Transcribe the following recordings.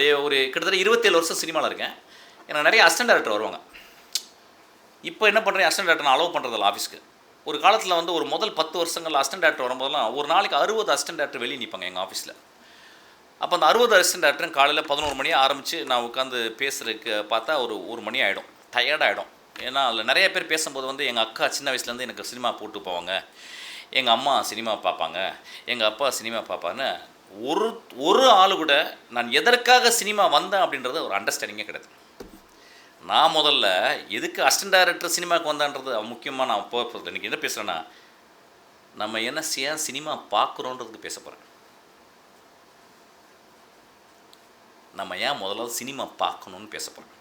அப்படியே ஒரு கிட்டத்தட்ட 27 வருஷம் சினிமாவில் இருக்கேன். எனக்கு நிறைய அசிஸ்டன்ட் டைரக்டர் வருவாங்க. இப்போ என்ன பண்ணுறேன், அசிஸ்டன்ட் டைரக்டர் நான் அலோவ் பண்ணுறதில்ல ஆஃபீஸ்க்கு. ஒரு காலத்தில் வந்து ஒரு முதல் 10 வருஷங்கள் அசிஸ்டன்ட் டைரக்டர் வரும்போதெல்லாம் ஒரு நாளைக்கு 60 அசிஸ்டன்ட் டைரக்டர் வெளியே நிற்பாங்க எங்கள் ஆஃபீஸில். அப்போ அந்த 60 அசிஸ்டன்ட் டைரக்டரும் காலையில் 11 மணி ஆரம்பித்து நான் உட்காந்து பேசுகிறதுக்கு பார்த்தா ஒரு மணி ஆகிடும், டயர்டாகிடும். ஏன்னா அதில் நிறைய பேர் பேசும்போது வந்து எங்கள் அக்கா சின்ன வயசுலேருந்து எனக்கு சினிமா போட்டு போவாங்க, எங்கள் அம்மா சினிமா பார்ப்பாங்க, எங்கள் அப்பா சினிமா பார்ப்பான்னு ஒரு ஆள் கூட நான் எதற்காக சினிமா வந்தேன் அப்படின்றது ஒரு அண்டர்ஸ்டாண்டிங்கே கிடையாது. நான் முதல்ல எதுக்கு அசிஸ்டன்ட் டைரக்டர் சினிமாவுக்கு வந்தான்றது முக்கியமாக நான் போகிறது. இன்றைக்கி என்ன பேசுகிறேன்னா, நம்ம என்ன ஏன் சினிமா பார்க்குறோன்றதுக்கு பேச போகிறேன். நம்ம ஏன் முதல்ல சினிமா பார்க்கணுன்னு பேச போகிறேன்.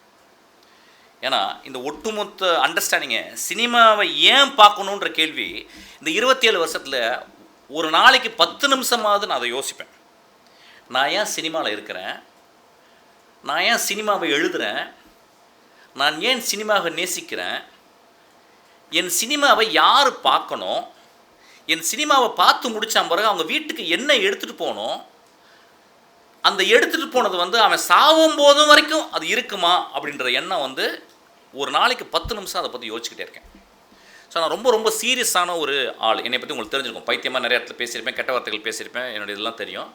ஏன்னா இந்த ஒட்டுமொத்த அண்டர்ஸ்டாண்டிங்கை சினிமாவை ஏன் பார்க்கணுன்ற கேள்வி இந்த 27 வருஷத்தில் ஒரு நாளைக்கு 10 நிமிஷமாவது நான் அதை யோசிப்பேன். நான் ஏன் சினிமாவில் இருக்கிறேன், நான் ஏன் சினிமாவை எழுதுகிறேன், நான் ஏன் சினிமாவை நேசிக்கிறேன், என் சினிமாவை யார் பார்க்கணும், என் சினிமாவை பார்த்து முடித்த பிறகு அவங்க வீட்டுக்கு என்ன எடுத்துகிட்டு போகணும், அந்த எடுத்துகிட்டு போனது வந்து அவன் சாவும் போதும் வரைக்கும் அது இருக்குமா அப்படின்ற எண்ணம் வந்து ஒரு நாளைக்கு 10 நிமிஷம் அதை பற்றி யோசிச்சுக்கிட்டே இருக்கேன். ஸோ நான் ரொம்ப ரொம்ப சீரியஸான ஒரு ஆள். என்னை பற்றி உங்களுக்கு தெரிஞ்சிருக்கும். பைத்தியமாக நிறைய இடத்துல பேசியிருப்பேன், கெட்ட வார்த்தைகள் பேசியிருப்பேன், என்னுடைய இதெல்லாம் தெரியும்.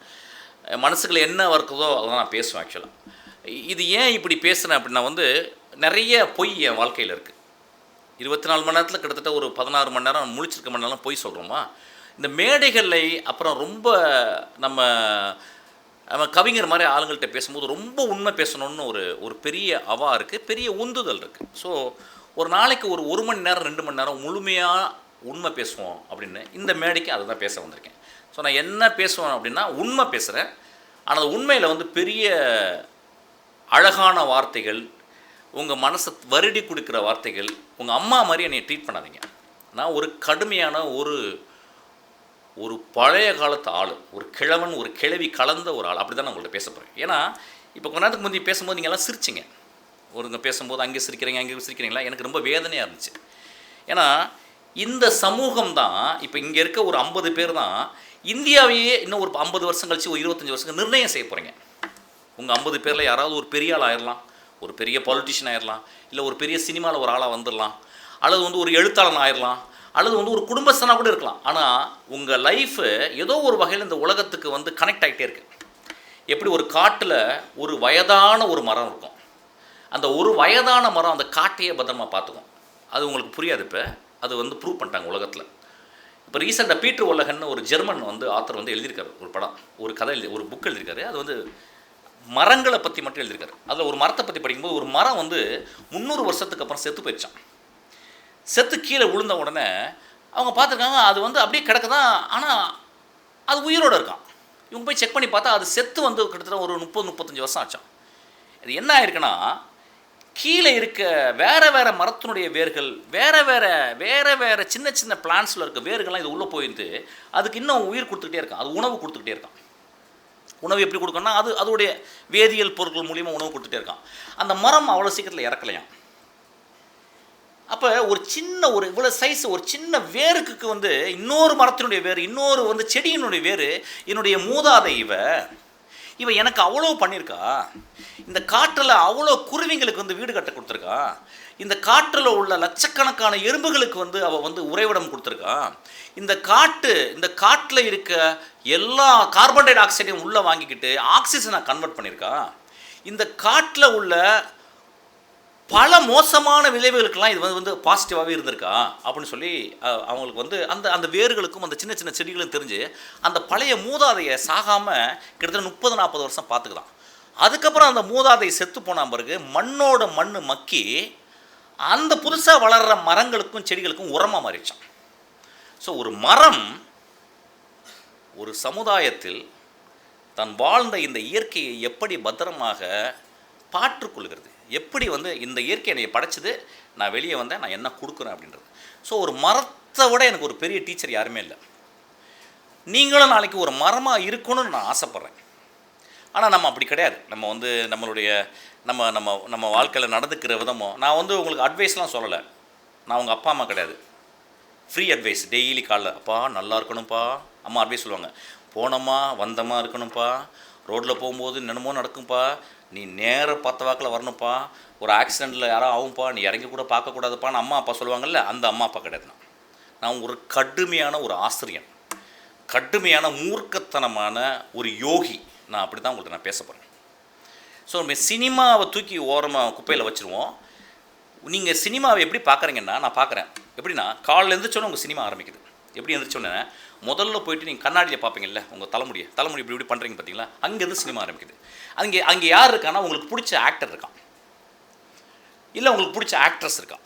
மனசுக்குள்ள என்ன இருக்குதோ அதெல்லாம் நான் பேசுவேன். ஆக்சுவலாக இது ஏன் இப்படி பேசுகிறேன் அப்படின்னா வந்து நிறைய பொய் என் வாழ்க்கையில் இருக்குது. 24 மணி நேரத்தில் கிட்டத்தட்ட ஒரு 16 மணி நேரம் முழிச்சிருக்க மணி நேரம் பொய் சொல்கிறோமா. இந்த மேடைகளை அப்புறம் ரொம்ப நம்ம கவிஞர் மாதிரி ஆளுங்கள்கிட்ட பேசும்போது ரொம்ப உண்மை பேசணுன்னு ஒரு பெரிய அவா இருக்குது, பெரிய உந்துதல் இருக்குது. ஸோ ஒரு நாளைக்கு ஒரு மணி நேரம் 2 மணி நேரம் முழுமையாக உண்மை பேசுவோம் அப்படின்னு இந்த மேடைக்கு அதை தான் பேச வந்திருக்கேன். ஸோ நான் என்ன பேசுவேன் அப்படின்னா உண்மை பேசுகிறேன். ஆனால் உண்மையில் வந்து பெரிய அழகான வார்த்தைகள், உங்கள் மனசை வருடி கொடுக்குற வார்த்தைகள், உங்கள் அம்மா மாதிரி என்னை ட்ரீட் பண்ணாதீங்க. நான் ஒரு கடுமையான ஒரு பழைய காலத்து ஆள், ஒரு கிழவன் ஒரு கிழவி கலந்த ஒரு ஆள். அப்படி தான் நான் உங்கள்கிட்ட பேச போகிறேன். ஏன்னா இப்போ கொஞ்ச நேரத்துக்கு முந்தைய பேசும்போது நீங்கள் எல்லாம் சிரிச்சிங்க. ஒருங்க பேசும்போது அங்கே சிரிக்கிறீங்க அங்கே சிரிக்கிறீங்களா, எனக்கு ரொம்ப வேதனையாக இருந்துச்சு. ஏன்னா இந்த சமூகம் தான் இப்போ இங்கே இருக்க ஒரு 50 பேர் தான் இந்தியாவையே இன்னும் ஒரு 50 வருஷம் கழிச்சு ஒரு 25 வருஷம் நிர்ணயம் செய்ய போகிறீங்க. உங்கள் 50 பேரில் யாராவது ஒரு பெரிய ஆள் ஆயிடலாம், ஒரு பெரிய பாலிட்டிஷியன் ஆயிடலாம், இல்லை ஒரு பெரிய சினிமாவில் ஒரு ஆளாக வந்துடலாம், அல்லது வந்து ஒரு எழுத்தாளன் ஆயிடலாம், அல்லது வந்து ஒரு குடும்பஸ்தனாக கூட இருக்கலாம். ஆனால் உங்கள் லைஃபு ஏதோ ஒரு வகையில் இந்த உலகத்துக்கு வந்து கனெக்ட் ஆகிட்டே இருக்குது. எப்படி ஒரு காட்டில் ஒரு வயதான ஒரு மரம் இருக்கும், அந்த ஒரு வயதான மரம் அந்த காட்டையே பத்திரமா பார்த்துக்கும். அது உங்களுக்கு புரியாது. இப்போ அது வந்து ப்ரூவ் பண்ணிட்டாங்க உலகத்தில். இப்போ ரீசெண்டாக பீட்டர் ஒல்லகன்னு ஒரு ஜெர்மன் வந்து ஆத்தர் வந்து எழுதியிருக்காரு ஒரு படம், ஒரு கதை ஒரு புக் எழுதியிருக்காரு. அது வந்து மரங்களை பற்றி மட்டும் எழுதியிருக்காரு. அதில் ஒரு மரத்தை பற்றி படிக்கும்போது ஒரு மரம் வந்து 300 வருஷத்துக்கு அப்புறம் செத்து போயிடுச்சான். செத்து கீழே விழுந்த உடனே அவங்க பார்த்துருக்காங்க அது வந்து அப்படியே கிடக்குதான், ஆனால் அது உயிரோடு இருக்கான். இவங்க போய் செக் பண்ணி பார்த்தா அது செத்து வந்து கிட்டத்தட்ட ஒரு 30-35 வருஷம் ஆச்சான். இது என்ன ஆயிருக்குன்னா, கீழே இருக்க வேறு மரத்தினுடைய வேர்கள் வேறு சின்ன சின்ன பிளான்ஸில் இருக்க வேர்கள்லாம் இது உள்ளே போயிருந்து அதுக்கு இன்னும் உயிர் கொடுத்துக்கிட்டே இருக்கான். அது உணவு கொடுத்துக்கிட்டே இருக்கான். உணவு எப்படி கொடுக்கணும்னா அதோடைய வேதியியல் பொருட்கள் மூலியமாக உணவு கொடுத்துட்டே இருக்கான். அந்த மரம் அவ்வளோ சீக்கிரத்தில் இறக்கலையாம். அப்போ ஒரு சின்ன இவ்வளோ சைஸ் ஒரு சின்ன வேருக்கு வந்து இன்னொரு மரத்தினுடைய வேறு, இன்னொரு வந்து செடியினுடைய வேறு, என்னுடைய மூதாதை இவ எனக்கு அவ்வளோ பண்ணியிருக்கா. இந்த காட்டில் அவ்வளோ குருவிங்களுக்கு வந்து வீடு கட்ட கொடுத்துருக்கா. இந்த காட்டில் உள்ள லட்சக்கணக்கான எறும்புகளுக்கு வந்து அவள் வந்து உறைவிடம் கொடுத்துருக்கா. இந்த காட்டில் இருக்க எல்லா கார்பன் டை ஆக்சைடையும் உள்ளே வாங்கிக்கிட்டு ஆக்சிஜனை கன்வெர்ட் பண்ணியிருக்கா. இந்த காட்டில் உள்ள பல மோசமான விளைவுகளுக்கெல்லாம் இது வந்து பாசிட்டிவாகவே இருந்திருக்கா அப்படின்னு சொல்லி அவங்களுக்கு வந்து அந்த வேர்களுக்கும் அந்த சின்ன சின்ன செடிகளும் தெரிஞ்சு அந்த பழைய மூதாதையை சாகாமல் கிட்டத்தட்ட 30-40 வருஷம் பார்த்துக்கலாம். அதுக்கப்புறம் அந்த மூதாதை செத்து போன பிறகு மண்ணோட மண் மக்கி அந்த புதுசாக வளர்கிற மரங்களுக்கும் செடிகளுக்கும் உரமாக மாறிடுச்சான். ஸோ ஒரு மரம் ஒரு சமுதாயத்தில் தான் வாழ்ந்த இந்த இயற்கையை எப்படி பத்திரமாக பாற்றுக்கொள்கிறது, எப்படி வந்து இந்த இயற்கை என்னை படைச்சது, நான் வெளியே வந்தேன், நான் என்ன கொடுக்குறேன் அப்படின்றது. ஸோ ஒரு மரத்தை விட எனக்கு ஒரு பெரிய டீச்சர் யாருமே இல்லை. நீங்களும் நாளைக்கு ஒரு மரமாக இருக்கணும்னு நான் ஆசைப்பட்றேன். ஆனால் நம்ம அப்படி கிடையாது. நம்ம வந்து நம்மளுடைய நம்ம வாழ்க்கையில் நடந்துக்கிற விதமோ, நான் வந்து உங்களுக்கு அட்வைஸ்லாம் சொல்லலை. நான் உங்கள் அப்பா அம்மா கிடையாது. ஃப்ரீ அட்வைஸ் டெய்லி காலைல, அப்பா நல்லா இருக்கணும்ப்பா, அம்மா அட்வைஸ் சொல்லுவாங்க, போனோமா வந்தோமா இருக்கணும்ப்பா, ரோட்டில் போகும்போது என்னென்னமோ நடக்கும்ப்பா, நீ நேராக பார்த்த வாக்கில் வரணும்ப்பா, ஒரு ஆக்சிடெண்ட்டில் யாரோ ஆகும்ப்பா, நீ இறங்கி கூட பார்க்கக்கூடாதுப்பான்னு அம்மா அப்பா சொல்லுவாங்கல்ல, அந்த அம்மா அப்பா கிடையாது. நான் ஒரு கடுமையான ஒரு ஆசிரியன், கடுமையான மூர்க்கத்தனமான ஒரு யோகி. நான் அப்படி தான் உங்கள்கிட்ட நான் பேச போகிறேன். ஸோ நம்ம சினிமாவை தூக்கி ஓரமாக குப்பையில் வச்சுருவோம். நீங்கள் சினிமாவை எப்படி பார்க்குறீங்கன்னா, நான் பார்க்குறேன் எப்படின்னா, காலையில் எழுந்திரிச்சோன்னே உங்கள் சினிமா ஆரம்பிக்குது. எப்படி எழுந்திரிச்சோன்னே முதல்ல போயிட்டு நீங்கள் கண்ணாடியை பார்ப்பீங்கல்ல, உங்கள் தலைமுடி இப்படி இப்படி பண்ணுறீங்க பார்த்தீங்களா, அங்கேருந்து சினிமா ஆரம்பிக்குது. அங்கே யார் இருக்கான்னா, உங்களுக்கு பிடிச்ச ஆக்டர் இருக்கான், இல்லை உங்களுக்கு பிடிச்ச ஆக்ட்ரஸ் இருக்கான்,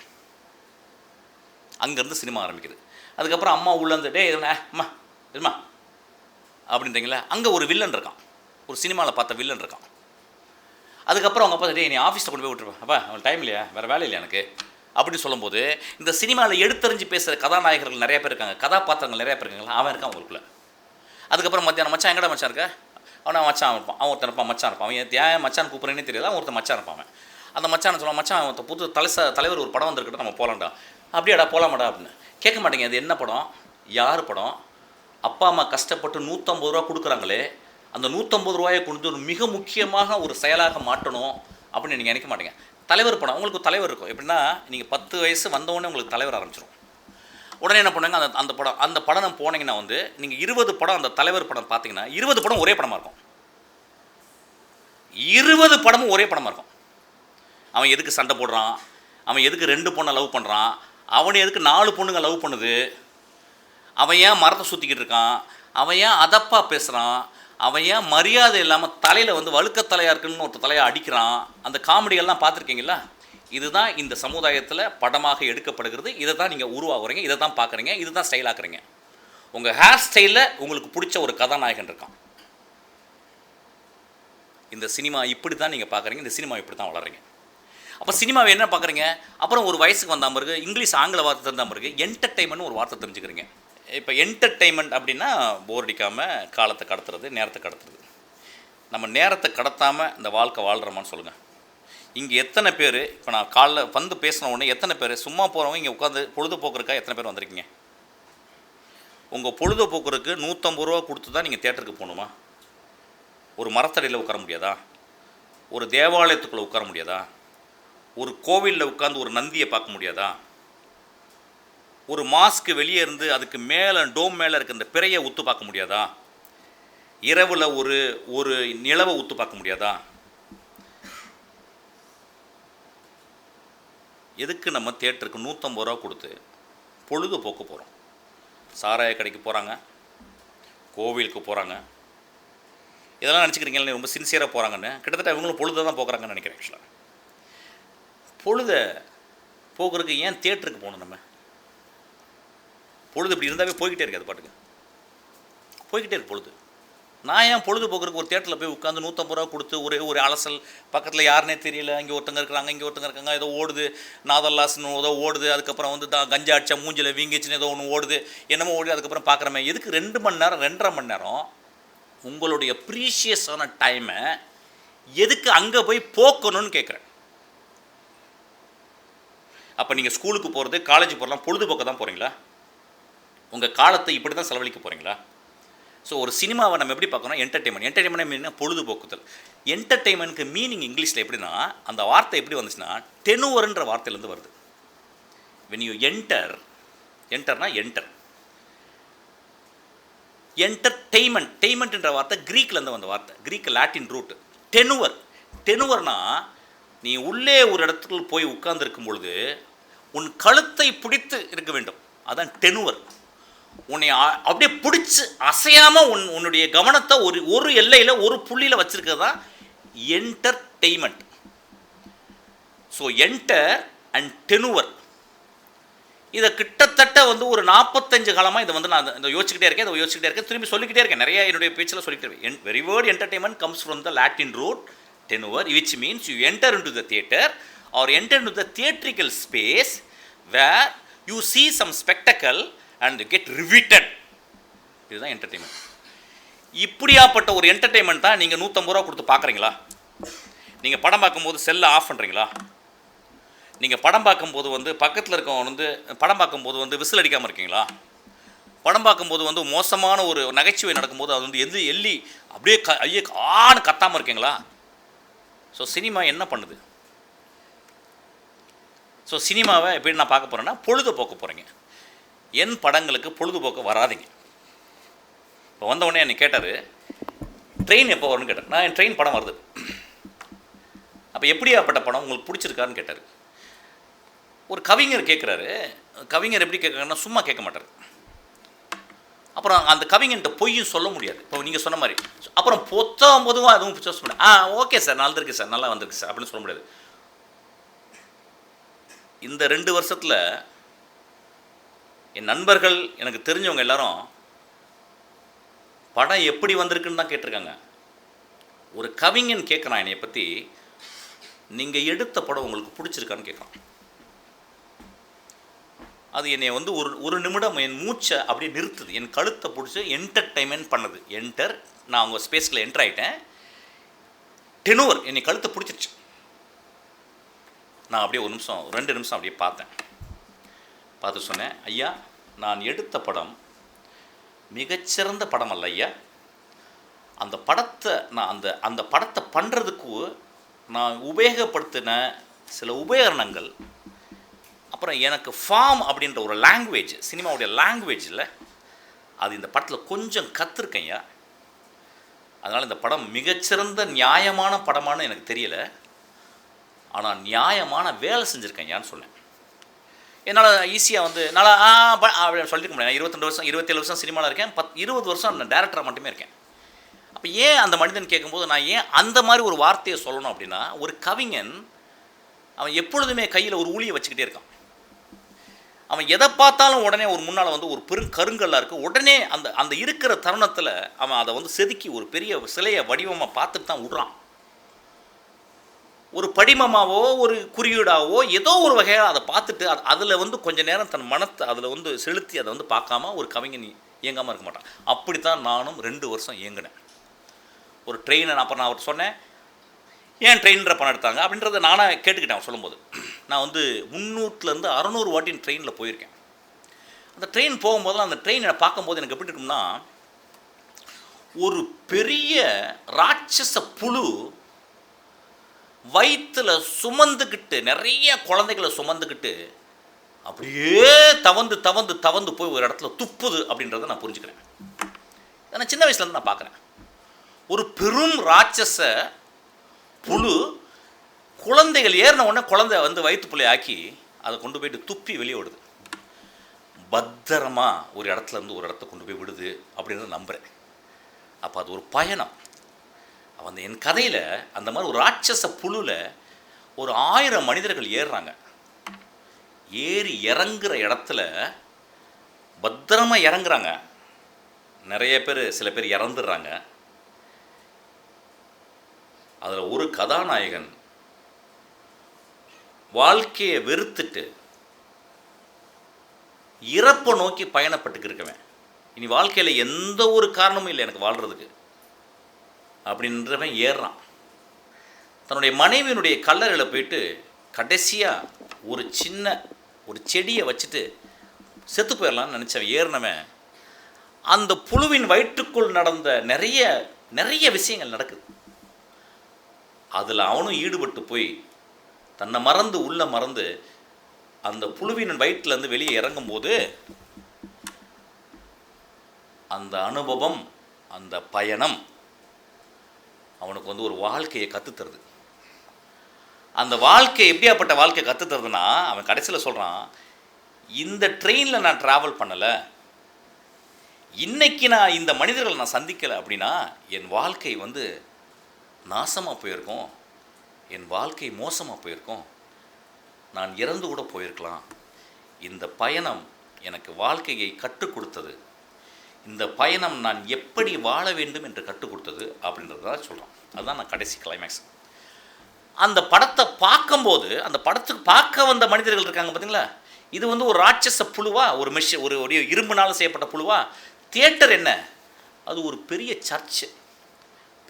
அங்கேருந்து சினிமா ஆரம்பிக்குது. அதுக்கப்புறம் அம்மா உள்ளேருந்து டே அம்மா எதுமா அப்படின்றீங்களா, அங்கே ஒரு வில்லன் இருக்கான், ஒரு சினிமாவில் பார்த்த வில்லன் இருக்கான். அதுக்கப்புறம் அவங்க அப்பா டே நீ ஆஃபீஸில் கொண்டு போய் விட்டுருப்பேன், அப்பா அவங்களுக்கு டைம் இல்லையா, வேறு வேலை இல்லையா எனக்கு அப்படின்னு சொல்லும்போது, இந்த சினிமாவில் எடுத்தறிஞ்சு பேசுகிற கதாநாயகர்கள் நிறைய பேர் இருக்காங்க, கதாபாத்திரங்கள் நிறைய பேர் இருக்காங்களா, அவன் இருக்கான் அவங்களுக்குள்ள. அதுக்கப்புறம் மத்தியானம் மச்சான் எங்கடா மச்சான் இருக்க, அவனை மச்சான் இருப்பான், அவன் ஒருத்தன் இருப்பான் மச்சான் இருப்பான், அவன் ஏன் மச்சான் கூப்பிட்றேன்னே தெரியல, அவன் ஒருத்தன் மச்சான் இருப்பான். அந்த மச்சான் சொல்லுவான், மச்சான் அவன் புது தலைவர் ஒரு படம் வந்திருக்கட்டும், நம்ம போகலாம்டா. அப்படியாடா போகலாமாடா அப்படின்னு கேட்க மாட்டேங்க. அது என்ன படம், யார் படம், அப்பா அம்மா கஷ்டப்பட்டு 150 ரூபா கொடுக்குறாங்களே, அந்த 150 ரூபாயை கொண்டு ஒரு மிக முக்கியமாக ஒரு செயலாக மாட்டணும் அப்படின்னு நீங்கள் நினைக்க மாட்டீங்க. தலைவர் படம், உங்களுக்கு தலைவர் இருக்கும். எப்படின்னா நீங்கள் 10 வயசு வந்தவுடனே உங்களுக்கு தலைவர் ஆரம்பிச்சிடும். உடனே என்ன பண்ணுவாங்க, அந்த படம் போனீங்கன்னா நீங்கள் 20 படம் அந்த தலைவர் படம் பார்த்தீங்கன்னா 20 படம் ஒரே படமாக இருக்கும். 20 படமும் ஒரே படமாக இருக்கும். அவன் எதுக்கு சண்டை போடுறான், அவன் எதுக்கு 2 பொண்ணை லவ் பண்ணுறான், அவனை எதுக்கு 4 பொண்ணுங்க லவ் பண்ணுது, அவன் ஏன் மரத்தை சுற்றிக்கிட்டு இருக்கான், அவன் ஏன் அதப்பா பேசுகிறான், அவன் ஏன் மரியாதை இல்லாமல் தலையில் வழுக்க தலையாக இருக்குன்னு ஒரு தலையை அடிக்கிறான். அந்த காமெடியெல்லாம் பார்த்துருக்கீங்களா? இதுதான் இந்த சமுதாயத்தில் படமாக எடுக்கப்படுகிறது. இதை தான் நீங்கள் உருவாகுறீங்க, இதை தான் பார்க்குறீங்க, இது தான் ஸ்டைல் ஆக்குறீங்க. உங்கள் ஹேர் ஸ்டைலில் உங்களுக்கு பிடிச்ச ஒரு கதாநாயகன் இருக்கான். இந்த சினிமா இப்படி தான் நீங்கள் பார்க்குறீங்க, இந்த சினிமா இப்படி தான் வளர்றீங்க. அப்போ சினிமாவை என்ன பார்க்குறீங்க, அப்புறம் ஒரு வயசுக்கு வந்த பிறகு இங்கிலீஷ் ஆங்கில வார்த்தை தெரிந்த பிறகு என்டர்டெயின்மெண்ட் ஒரு வார்த்தை தெரிஞ்சுக்கிறீங்க. இப்போ என்டர்டெயின்மெண்ட் அப்படின்னா போர் அடிக்காமல் காலத்தை கடத்துறது, நேரத்தை கடத்துறது. நம்ம நேரத்தை கடத்தாமல் இந்த வாழ்க்கை வாழ்கிறோமான்னு சொல்லுங்கள். இங்கே எத்தனை பேர், இப்போ நான் காலைல வந்து பேசின உடனே எத்தனை பேர் சும்மா போகிறவங்க இங்கே உட்காந்து பொழுதுபோக்குறக்கா எத்தனை பேர் வந்திருக்கீங்க? உங்கள் பொழுதுபோக்குறதுக்கு 150 ரூபா கொடுத்து தான் நீங்கள் தேட்டருக்கு போகணுமா? ஒரு மரத்தடியில் உட்கார முடியாதா? ஒரு தேவாலயத்துக்குள்ளே உட்கார முடியாதா? ஒரு கோவிலில் உட்காந்து ஒரு நந்தியை பார்க்க முடியாதா? ஒரு மாஸ்க்கு வெளியே இருந்து அதுக்கு மேலே டோம் மேலே இருக்க இந்த பிறையை உத்து பார்க்க முடியாதா? இரவில் ஒரு நிலவை உத்து பார்க்க முடியாதா? எதுக்கு நம்ம தேட்டருக்கு 150 ரூபா கொடுத்து பொழுதுபோக்கு போகிறோம்? சாராய கடைக்கு போகிறாங்க, கோவிலுக்கு போகிறாங்க, இதெல்லாம் நினச்சிக்கிறீங்களே ரொம்ப சின்சியராக போகிறாங்கன்னு. கிட்டத்தட்ட இவங்களும் பொழுதை தான் போக்குறாங்கன்னு நினைக்கிறேன். ஆக்சுவலாக பொழுதை போக்குறதுக்கு ஏன் தேட்டருக்கு போகணும்? நம்ம பொழுது இப்படி இருந்தாவே போய்கிட்டே இருக்கு, அது பாட்டுக்கு போய்கிட்டே இருக்கு பொழுது. நான் ஏன் பொழுதுபோக்குறதுக்கு ஒரு தேட்டரில் போய் உட்காந்து 150 ரூபா கொடுத்து ஒரு அலசல், பக்கத்தில் யாருன்னே தெரியல, இங்கே ஒருத்தங்க இருக்கிறாங்க, இங்கே ஒருத்தங்க இருக்காங்க, ஏதோ ஓடுது, நாதல்லாஸ்னு ஏதோ ஓடுது, அதுக்கப்புறம் கஞ்சா அடிச்சா மூஞ்சில் வீங்கிச்சுன்னு ஏதோ ஒன்று ஓடுது, என்னமோ ஓடுது, அதுக்கப்புறம் பார்க்குறமே எதுக்கு 2 மணி நேரம் 2.5 மணி நேரம் உங்களுடைய ப்ரீஷியஸான டைமை எதுக்கு அங்கே போய் போக்கணும்னு கேட்குறேன். அப்போ நீங்கள் ஸ்கூலுக்கு போகிறது, காலேஜ் போகிறலாம் பொழுதுபோக்க தான் போகிறீங்களா? உங்கள் காலத்தை இப்படி தான் செலவழிக்க போகிறீங்களா? ஸோ ஒரு சினிமாவை நம்ம எப்படி பார்க்கணும்? என்டர்டெயின்மெண்ட் மீன் பொழுதுபோக்குதல். என்டர்டெயின்மெண்ட்க்கு மீனிங் இங்கிலீஷில் எப்படின்னா, அந்த வார்த்தை எப்படி வந்துச்சுன்னா டெனுவர்ன்ற வார்த்தையிலேருந்து வருது. when you என்டர்னா என்டர்டெயின்மெண்ட்ன்ற வார்த்தை கிரீக்லேருந்து வந்த வார்த்தை, கிரீக் லாட்டின் ரூட். டெனுவர்னா நீ உள்ளே ஒரு இடத்துல போய் உட்கார்ந்துருக்கும் பொழுது உன் கழுத்தை பிடித்து இருக்க வேண்டும், அதான் டெனுவர். உன்னை அப்படியே பிடிச்சி அசையாமல் உன்னுடைய கவனத்தை ஒரு எல்லையில் ஒரு புள்ளியில் வச்சுருக்கிறது தான் என்டர்டெயின்மெண்ட். ஸோ என்டர் அண்ட் டெனுவர், இதை கிட்டத்தட்ட ஒரு 45 காலமாக இதை நான் இந்த யோசிச்சுக்கிட்டே இருக்கேன், திரும்பி சொல்லிக்கிட்டே இருக்கேன், நிறைய என்னுடைய பேச்சில் சொல்லிக்கிட்டே இருக்கேன். Very word entertainment comes from the Latin root tenure, which means you enter into the theater or enter into the theatrical space where you see some spectacle and you get riveted. இதுதான் entertainment. இப்படியாப்பட்ட ஒரு entertainment தான் நீங்கள் 150 ரூபா கொடுத்து பார்க்குறீங்களா? நீங்கள் படம் பார்க்கும்போது செல்லை ஆஃப் பண்ணுறீங்களா? நீங்கள் படம் பார்க்கும்போது பக்கத்தில் இருக்கவன் படம் பார்க்கும்போது விசில் அடிக்காமல் இருக்கீங்களா? படம் பார்க்கும்போது வந்து மோசமான ஒரு நகைச்சுவை நடக்கும்போது அது வந்து எள்ளி அப்படியே ஐயே ஆன்னு கத்தாமல் இருக்கீங்களா? ஸோ சினிமா என்ன பண்ணுது? ஸோ சினிமாவை எப்படி நான் பார்க்க போகிறேன்னா பொழுதுபோக்க போகிறீங்க. என் படங்களுக்கு பொழுதுபோக்க வராதிங்க. இப்போ வந்தவுடனே என்னை கேட்டார், ட்ரெயின் எப்போ வரும்னு கேட்டார். நான் என் ட்ரெயின் படம் வருது. அப்போ எப்படியாப்பட்ட படம் உங்களுக்கு பிடிச்சிருக்காருன்னு கேட்டார். ஒரு கவிஞர் கேட்குறாரு. கவிஞர் எப்படி கேட்குறாருன்னா சும்மா கேட்க மாட்டார். அப்புறம் அந்த கவிஞன்ட்ட பொய்யும் சொல்ல முடியாது. இப்போ நீங்கள் சொன்ன மாதிரி அப்புறம் பொதுவாக அதுவும் சூஸ் பண்ண ஓகே சார் நல்லா இருக்கு சார், நல்லா வந்திருக்கு சார் அப்படின்னு சொல்ல முடியாது. இந்த 2 வருஷத்தில் என் நண்பர்கள் எனக்கு தெரிஞ்சவங்க எல்லாரும் படம் எப்படி வந்திருக்குன்னு தான் கேட்டிருக்காங்க. ஒரு கவிஞன் கேட்குறான் என்னை பற்றி, நீங்கள் எடுத்த படம் உங்களுக்கு பிடிச்சிருக்கான்னு கேட்குறான். அது என்னை வந்து ஒரு நிமிடம் என் மூச்சை அப்படியே நிறுத்துது. என் கழுத்தை பிடிச்சி என்டர்டைன்மெண்ட் பண்ணுது. நான் அவங்க ஸ்பேஸில் என்டர் ஆகிட்டேன். டெனோர் என்னை கழுத்தை பிடிச்சிருச்சு. நான் அப்படியே 2 நிமிஷம் அப்படியே பார்த்தேன். பார்த்து சொன்னேன், ஐயா நான் எடுத்த படம் மிகச்சிறந்த படம் அல்ல ஐயா. அந்த படத்தை நான் அந்த படத்தை பண்ணுறதுக்கு நான் உபயோகப்படுத்தின சில உபகரணங்கள், அப்புறம் எனக்கு ஃபார்ம் அப்படின்ற ஒரு லாங்குவேஜ், சினிமாவுடைய லாங்குவேஜ் இல்லை, அது இந்த படத்தில் கொஞ்சம் கற்றுருக்கேன்யா. அதனால் இந்த படம் மிகச்சிறந்த நியாயமான படமானு எனக்கு தெரியலை, ஆனால் நியாயமான வேலை செஞ்சுருக்கேன்யான்னு சொன்னேன். என்னால் ஈஸியாக வந்து நல்லா சொல்லிக்க முடியாது. 22 வருஷம் 27 வருஷம் சினிமாவில் இருக்கேன். 20 வருஷம் நான் டேரக்டராக மட்டுமே இருக்கேன். அப்போ ஏன் அந்த மனிதன் கேட்கும்போது நான் ஏன் அந்த மாதிரி ஒரு வார்த்தையை சொல்லணும் அப்படின்னா, ஒரு கவிஞன் அவன் எப்பொழுதுமே கையில் ஒரு ஊழியை வச்சுக்கிட்டே இருக்கான். அவன் எதை பார்த்தாலும் உடனே ஒரு முன்னால் வந்து ஒரு கருங்கல்லாக இருக்குது. உடனே அந்த இருக்கிற தருணத்தில் அவன் அதை வந்து செதுக்கி ஒரு பெரிய சிலையை வடிவமாக பார்த்துட்டு தான் விடுறான். ஒரு படிமமாவோ ஒரு குறியீடாவோ ஏதோ ஒரு வகையாக அதை பார்த்துட்டு அதில் வந்து கொஞ்சம் நேரம் தன் மனத்தை அதில் வந்து செலுத்தி அதை வந்து பார்க்காம ஒரு கவிஞன் இயங்காமல் இருக்க மாட்டான். அப்படித்தான் நானும் 2 வருஷம் இயங்கினேன். ஒரு ட்ரெயினை அப்புறம் நான் அவர் சொன்னேன், ஏன் ட்ரெயினில் பணம் எடுத்தாங்க அப்படின்றத நானாக கேட்டுக்கிட்டேன். சொல்லும்போது நான் வந்து 300 - 600 வாட்டி ட்ரெயினில் போயிருக்கேன். அந்த ட்ரெயின் போகும்போதெல்லாம் அந்த ட்ரெயினை பார்க்கும்போது எனக்கு எப்படி இருக்கும்னா, ஒரு பெரிய ராட்சச புழு வயிற்றில் சுமந்துக்கிட்டு, நிறைய குழந்தைகளை சுமந்துக்கிட்டு அப்படியே தவந்து போய் ஒரு இடத்துல துப்புது அப்படின்றத நான் புரிஞ்சுக்கிறேன். நான் சின்ன வயசுலேருந்து நான் பார்க்குறேன். ஒரு பெரும் ராட்சச புழு குழந்தைகள் ஏறின உடனே குழந்தை வந்து வயிற்றுப்புள்ளை ஆக்கி அதை கொண்டு போயிட்டு துப்பி வெளியே விடுது. பத்திரமா ஒரு இடத்துலேருந்து ஒரு இடத்த கொண்டு போய் விடுது அப்படின்றத நம்புகிறேன். அப்போ அது ஒரு பயணம். அந்த என் கதையில் அந்த மாதிரி ஒரு ராட்சச புழுவில் ஒரு 1000 மனிதர்கள் ஏறுறாங்க. ஏறி இறங்குற இடத்துல பத்திரமாக இறங்குறாங்க. நிறைய பேர், சில பேர் இறந்துடுறாங்க. அதில் ஒரு கதாநாயகன் வாழ்க்கையை வெறுத்துட்டு இறப்பை நோக்கி பயணப்பட்டுக்கு இருக்கவன், இனி வாழ்க்கையில் எந்த ஒரு காரணமும் இல்லை எனக்கு வாழ்கிறதுக்கு அப்படின்றவன் ஏறுறான். தன்னுடைய மனைவியினுடைய கல்லறையில் போயிட்டு கடைசியாக ஒரு செடியை வச்சுட்டு செத்து போயிடலான்னு நினச்சவன் ஏறினவன், அந்த புழுவின் வயிற்றுக்குள் நடந்த நிறைய விஷயங்கள் நடக்குது. அதில் அவனும் ஈடுபட்டு போய் தன்னை மறந்து அந்த புழுவின் வயிற்றுலேருந்து வெளியே இறங்கும்போது அந்த அனுபவம், அந்த பயணம் அவனுக்கு வந்து ஒரு வாழ்க்கையை கற்றுத்தருது. அந்த வாழ்க்கை எப்படியாப்பட்ட வாழ்க்கையை கற்றுத்தருதுன்னா, அவன் கடைசியில் சொல்கிறான், இந்த ட்ரெயினில் நான் ட்ராவல் பண்ணலை, இன்றைக்கி நான் இந்த மனிதர்களை நான் சந்திக்கலை அப்படின்னா என் வாழ்க்கை வந்து நாசமாக போயிருக்கும், என் வாழ்க்கை மோசமாக போயிருக்கும், நான் இறந்து கூட போயிருக்கலாம். இந்த பயணம் எனக்கு வாழ்க்கையை கற்றுக் கொடுத்தது, இந்த பயணம் நான் எப்படி வாழ வேண்டும் என்று கற்றுக் கொடுத்தது அப்படின்றத சொல்கிறோம். அதுதான் நான் கடைசி கிளைமேக்ஸ். அந்த படத்தை பார்க்கும்போது, அந்த படத்துக்கு பார்க்க வந்த மனிதர்கள் இருக்காங்க பார்த்தீங்களா, இது வந்து ஒரு ராட்சச புழுவா, ஒரு இரும்புனால் செய்யப்பட்ட புழுவா. தியேட்டர் என்ன, அது ஒரு பெரிய சர்ச்சு,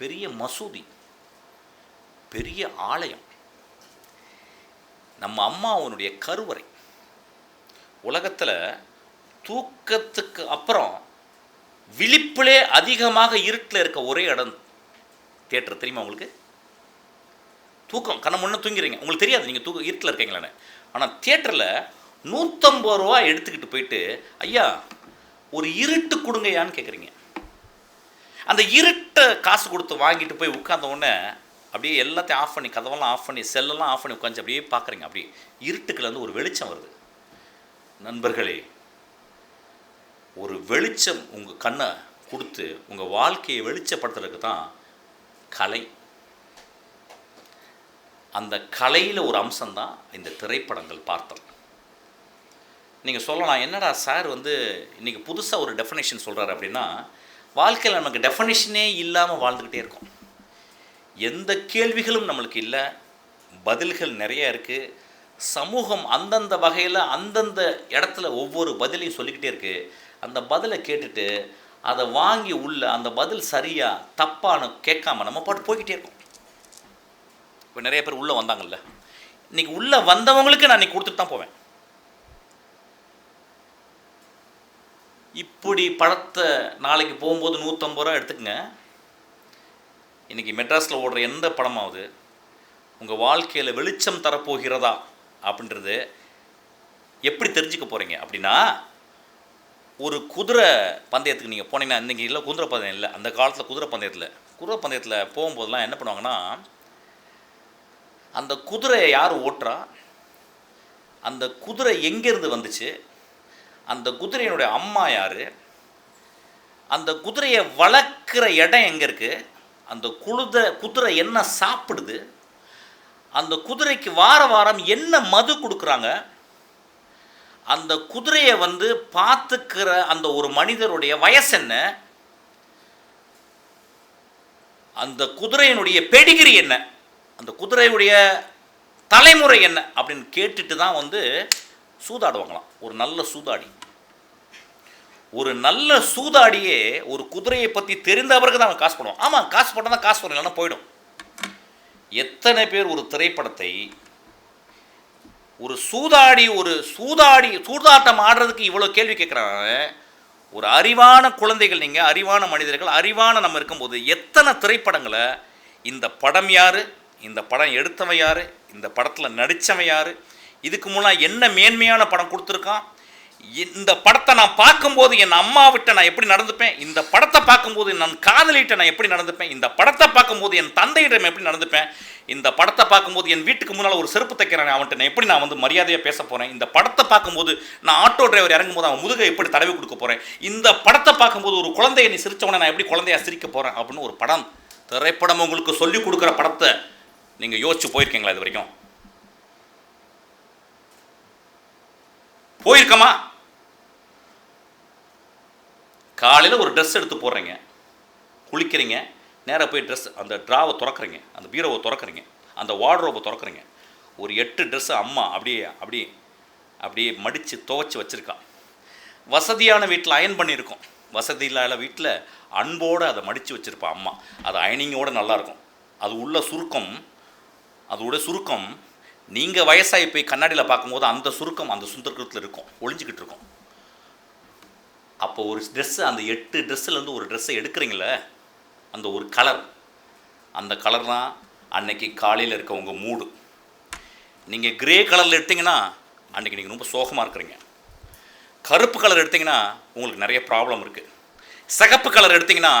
பெரிய மசூதி, பெரிய ஆலயம், நம்ம அம்மாவனுடைய கருவறை. உலகத்தில் தூக்கத்துக்கு அப்புறம் விழிப்பிலே அதிகமாக இருட்டில் இருக்க ஒரே இடம் தியேட்டர். தெரியுமா உங்களுக்கு? தூக்கம் கண்ணை முன்னே தூங்கிறீங்க, உங்களுக்கு தெரியாது நீங்கள் இருட்டில் இருக்கீங்களான்னு. ஆனால் தியேட்டரில் 150 ரூபா எடுத்துக்கிட்டு போயிட்டு, ஐயா ஒரு இருட்டு கொடுங்கயான்னு கேட்குறீங்க. அந்த இருட்டை காசு கொடுத்து வாங்கிட்டு போய் உட்கார்ந்த உடனே அப்படியே எல்லாத்தையும் ஆஃப் பண்ணி, கதவெல்லாம் ஆஃப் பண்ணி, செல்லெல்லாம் ஆஃப் பண்ணி உட்காந்து அப்படியே பார்க்குறீங்க. அப்படியே இருட்டுக்குள்ள ஒரு வெளிச்சம் வருது. நண்பர்களே, ஒரு வெளிச்சம் உங்கள் கண்ணை கொடுத்து உங்கள் வாழ்க்கையை வெளிச்சப்படுத்துறதுக்கு தான் கலை. அந்த கலையில் ஒரு அம்சம்தான் இந்த திரைப்படங்கள் பார்த்தல். நீங்கள் சொல்லலாம், என்னடா சார் இன்றைக்கி புதுசாக ஒரு டெஃபினேஷன் சொல்கிறாரு அப்படின்னா, வாழ்க்கையில் நமக்கு டெஃபினேஷனே இல்லாமல் வாழ்ந்துக்கிட்டே இருக்கோம். எந்த கேள்விகளும் நம்மளுக்கு இல்லை, பதில்கள் நிறைய இருக்குது. சமூகம் அந்தந்த வகையில் அந்தந்த இடத்துல ஒவ்வொரு பதிலையும் சொல்லிக்கிட்டே இருக்குது. அந்த பதிலை கேட்டுட்டு அதை வாங்கி உள்ள அந்த பதில் சரியா தப்பான்னு கேட்காம நம்ம பாட்டு போய்கிட்டே இருக்கோம். இப்போ நிறைய பேர் உள்ளே வந்தாங்கல்ல, இன்றைக்கி உள்ளே வந்தவங்களுக்கு நான் இன்றைக்கி கொடுத்துட்டு தான் போவேன். இப்படி படத்தை நாளைக்கு போகும்போது 150 ரூபா எடுத்துக்கங்க. இன்றைக்கி மெட்ராஸில் ஓடுற எந்த படமாவது உங்கள் வாழ்க்கையில் வெளிச்சம் தரப்போகிறதா அப்படின்றது எப்படி தெரிஞ்சுக்க போகிறீங்க அப்படின்னா, ஒரு குதிரை பந்தயத்துக்கு நீங்கள் போனீங்கன்னா, இன்றைக்கி இல்லை குதிரை பந்தயம் இல்லை, அந்த காலத்தில் குதிரை பந்தயத்தில் போகும்போதெல்லாம் என்ன பண்ணுவாங்கன்னா, அந்த குதிரையை யார் ஓட்டுறா, அந்த குதிரை எங்கேருந்து வந்துச்சு, அந்த குதிரையினுடைய அம்மா யார், அந்த குதிரையை வளர்க்குற இடம் எங்கே இருக்குது, அந்த குதிரை என்ன சாப்பிடுது, அந்த குதிரைக்கு வாரம் என்ன மது கொடுக்குறாங்க, அந்த குதிரையை பார்த்துக்கிற அந்த ஒரு மனிதருடைய வயசு என்ன, அந்த குதிரையினுடைய பெடிகிரி என்ன, அந்த குதிரையுடைய தலைமுறை என்ன அப்படின்னு கேட்டுட்டு தான் சூதாடுவாங்களாம். ஒரு நல்ல சூதாடியே ஒரு குதிரையை பற்றி தெரிந்தவருக்கு தான் அவன் காசு போடுவான். ஆமாம், காசு போட்டால் தான் காசு வரும், இல்லைன்னா போயிடும். எத்தனை பேர் ஒரு திரைப்படத்தை ஒரு சூதாட்டம் ஆடுறதுக்கு இவ்வளோ கேள்வி கேட்குறாங்க. ஒரு அறிவான குழந்தைகள், நீங்கள் அறிவான மனிதர்கள், அறிவான நம்ம இருக்கும்போது எத்தனை திரைப்படங்களை இந்த படம் யார், இந்த படம் எடுத்தவன் யார், இந்த படத்தில் நடித்தவன் யார், இதுக்கு முன்னாடி என்ன மேன்மையான படம் கொடுத்துருக்கான், இந்த படத்தை நான் பார்க்கும்போது என் அம்மாவிட்ட நான் எப்படி நடந்துப்பேன், இந்த படத்தை பார்க்கும்போது நான் காதலிட்ட நான் எப்படி நடந்துப்பேன், இந்த படத்தை பார்க்கும்போது என் தந்தையிடம் எப்படி நடந்துப்பேன், இந்த படத்தை பார்க்கும்போது என் வீட்டுக்கு முன்னால் ஒரு செருப்பு தைக்கிறேன் அவன்கிட்ட நான் எப்படி நான் மரியாதையாக பேச போகிறேன், இந்த படத்தை பார்க்கும்போது நான் ஆட்டோ டிரைவர் இறங்கும்போது அவன் முதுகை எப்படி தடவி கொடுக்க போகிறேன், இந்த படத்தை பார்க்கும்போது ஒரு குழந்தையை நீ சிரித்தவனை நான் எப்படி குழந்தையாக சிரிக்க போகிறேன் அப்படின்னு ஒரு படம், திரைப்படம் உங்களுக்கு சொல்லிக் கொடுக்குற படத்தை நீங்கள் யோசிச்சு போயிருக்கீங்களா? இது வரைக்கும் போயிருக்கமா? காலையில் ஒரு ட்ரெஸ் எடுத்து போடுறீங்க, குளிக்கிறீங்க, நேராக போய் அந்த ட்ராவை திறக்கிறீங்க, அந்த பீரோவை திறக்கிறீங்க, அந்த வார்ட்ரோபை திறக்கிறீங்க, ஒரு 8 ட்ரெஸ்ஸு அம்மா அப்படியே மடித்து துவைச்சி வச்சுருக்கா. வசதியான வீட்டில் அயன் பண்ணியிருக்கோம், வசதி இல்லாத வீட்டில் அன்போடு அதை மடித்து வச்சுருப்பா அம்மா. அது அயனிங்கோடு நல்லாயிருக்கும். அதோட சுருக்கம் நீங்கள் வயசாகி போய் கண்ணாடியில் பார்க்கும்போது அந்த சுருக்கம் அந்த சுந்தரத்தில் இருக்கும், ஒளிஞ்சிக்கிட்டு இருக்கும். அப்போ ஒரு ட்ரெஸ்ஸு, அந்த 8 ட்ரெஸ்ஸுலேருந்து ஒரு ட்ரெஸ்ஸை எடுக்கிறீங்களே, அந்த ஒரு கலர், அந்த கலர் தான் அன்னைக்கு காலையில் இருக்க உங்கள் மூடு. நீங்கள் கிரே கலரில் எடுத்திங்கன்னா அன்றைக்கி நீங்கள் ரொம்ப சோகமாக இருக்கிறீங்க. கருப்பு கலர் எடுத்திங்கன்னா உங்களுக்கு நிறைய ப்ராப்ளம் இருக்குது. சிகப்பு கலர் எடுத்திங்கன்னா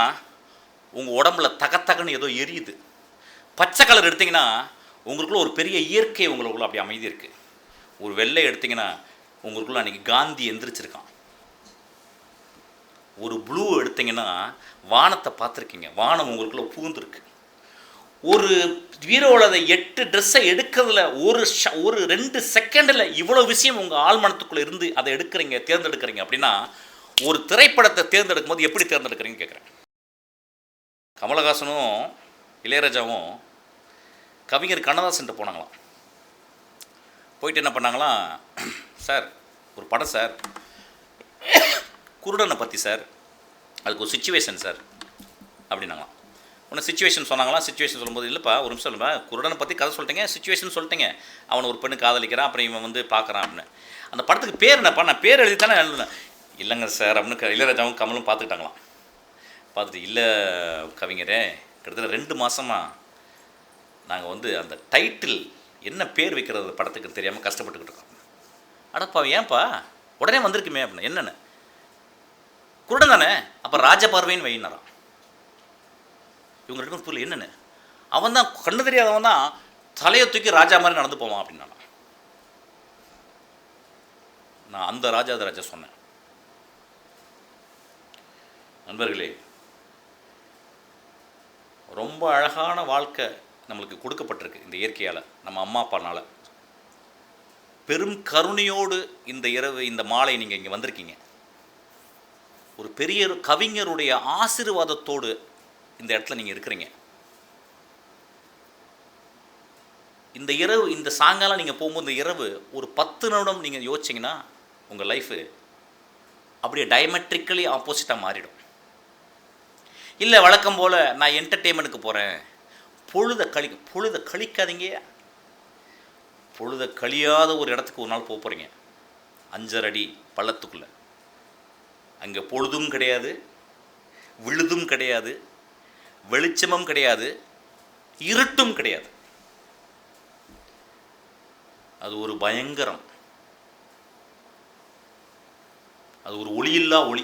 உங்கள் உடம்புல தகத்தகன்னு ஏதோ எரியுது. பச்சை கலர் எடுத்திங்கன்னா உங்களுக்குள்ள ஒரு பெரிய இயற்கை உங்களுக்குள்ள அப்படி அமைதி இருக்குது. ஒரு வெள்ளை எடுத்திங்கன்னா உங்களுக்குள்ள அன்றைக்கி காந்தி எந்திரிச்சிருக்கான். ஒரு ப்ளூ எடுத்திங்கன்னா வானத்தை பார்த்துருக்கீங்க, வானம் உங்களுக்குள்ள பூந்துருக்கு. ஒரு வீரோட 8 ட்ரெஸ்ஸை எடுக்கிறதுல ஒரு 2 செகண்டில் இவ்வளோ விஷயம் உங்கள் ஆழ்மனத்துக்குள்ளே இருந்து அதை தேர்ந்தெடுக்கிறீங்க அப்படின்னா, ஒரு திரைப்படத்தை தேர்ந்தெடுக்கும் போது எப்படி தேர்ந்தெடுக்கிறீங்கன்னு கேட்குறேன். கமலஹாசனும் இளையராஜாவும் கவிஞர் கண்ணதாசன்ட்டு போனாங்களாம். போயிட்டு என்ன பண்ணாங்களாம், சார் ஒரு படம் சார், குருடனை பற்றி சார், அதுக்கு ஒரு சிச்சுவேஷன் சார் அப்படின்னாங்களாம். ஒன்று சிச்சுவேஷன் சொன்னாங்களாம். சிச்சுவேஷன் சொல்லும்போது, இல்லைப்பா ஒரு நிமிஷம் இல்லைப்பா, குருடனை பற்றி கதை சொல்லிட்டீங்க, சிச்சுவேஷன் சொல்லிட்டீங்க, அவனை ஒரு பெண்ணு காதலிக்கிறான், அப்புறம் இவன் பார்க்குறான் அப்படின்னு. அந்த படத்துக்கு பேர் என்னப்பா, நான் பேர் எழுதி தானே எழுதுனேன். இல்லைங்க சார் அப்படின்னு இளையராஜாவும் கமலும் பார்த்துக்கிட்டாங்களாம். பார்த்துட்டு, இல்லை கவிஞரே, கிட்டத்தட்ட 2 மாதமாக நாங்கள் வந்து அந்த டைட்டில் என்ன பேர் வைக்கிறது படத்துக்கு தெரியாமல் கஷ்டப்பட்டுக்கிட்டு இருக்கோம். அடப்பா ஏன்ப்பா உடனே வந்திருக்குமே அப்படின்னு. என்னென்னு குருடன் தானே, அப்போ ராஜபார்வைன்னு வையினாராம். இவங்க 2 பேரும் புரியல என்னென்னு. அவன் தான் கண்ணு தெரியாதவன் தான் தலையை தூக்கி ராஜா மாதிரி நடந்து போவான் அப்படின்னா நான் அந்த ராஜா சொன்னேன். நண்பர்களே, ரொம்ப அழகான வாழ்க்கை நம்மளுக்கு கொடுக்கப்பட்டிருக்கு இந்த இயற்கையால், நம்ம அம்மா அப்பானால். பெரும் கருணையோடு இந்த இரவு இந்த மாலை நீங்கள் இங்கே வந்திருக்கீங்க. ஒரு பெரிய கவிஞருடைய ஆசீர்வாதத்தோடு இந்த இடத்துல நீங்கள் இருக்கிறீங்க. இந்த இரவு, இந்த சாயங்காலம் நீங்கள் போகும்போது இந்த இரவு ஒரு 10 நிமிடம் நீங்கள் யோசிச்சிங்கன்னா உங்கள் லைஃபு அப்படியே டயமெட்ரிக்கலி ஆப்போசிட்டாக மாறிடும். இல்லை வழக்கம் போல் நான் என்டர்டெயின்மெண்ட்டுக்கு போகிறேன், பொழுதை கழிக்காதீங்க. பொழுதை கழியாத ஒரு இடத்துக்கு ஒரு நாள் போக போகிறீங்க, 5 அடி பள்ளத்துக்குள்ளே. அங்கே பொழுதும் கிடையாது, விழுதும் கிடையாது, வெளிச்சமும் கிடையாது, இருட்டும் கிடையாது. அது ஒரு பயங்கரம். அது ஒரு ஒளியில்லா ஒளி,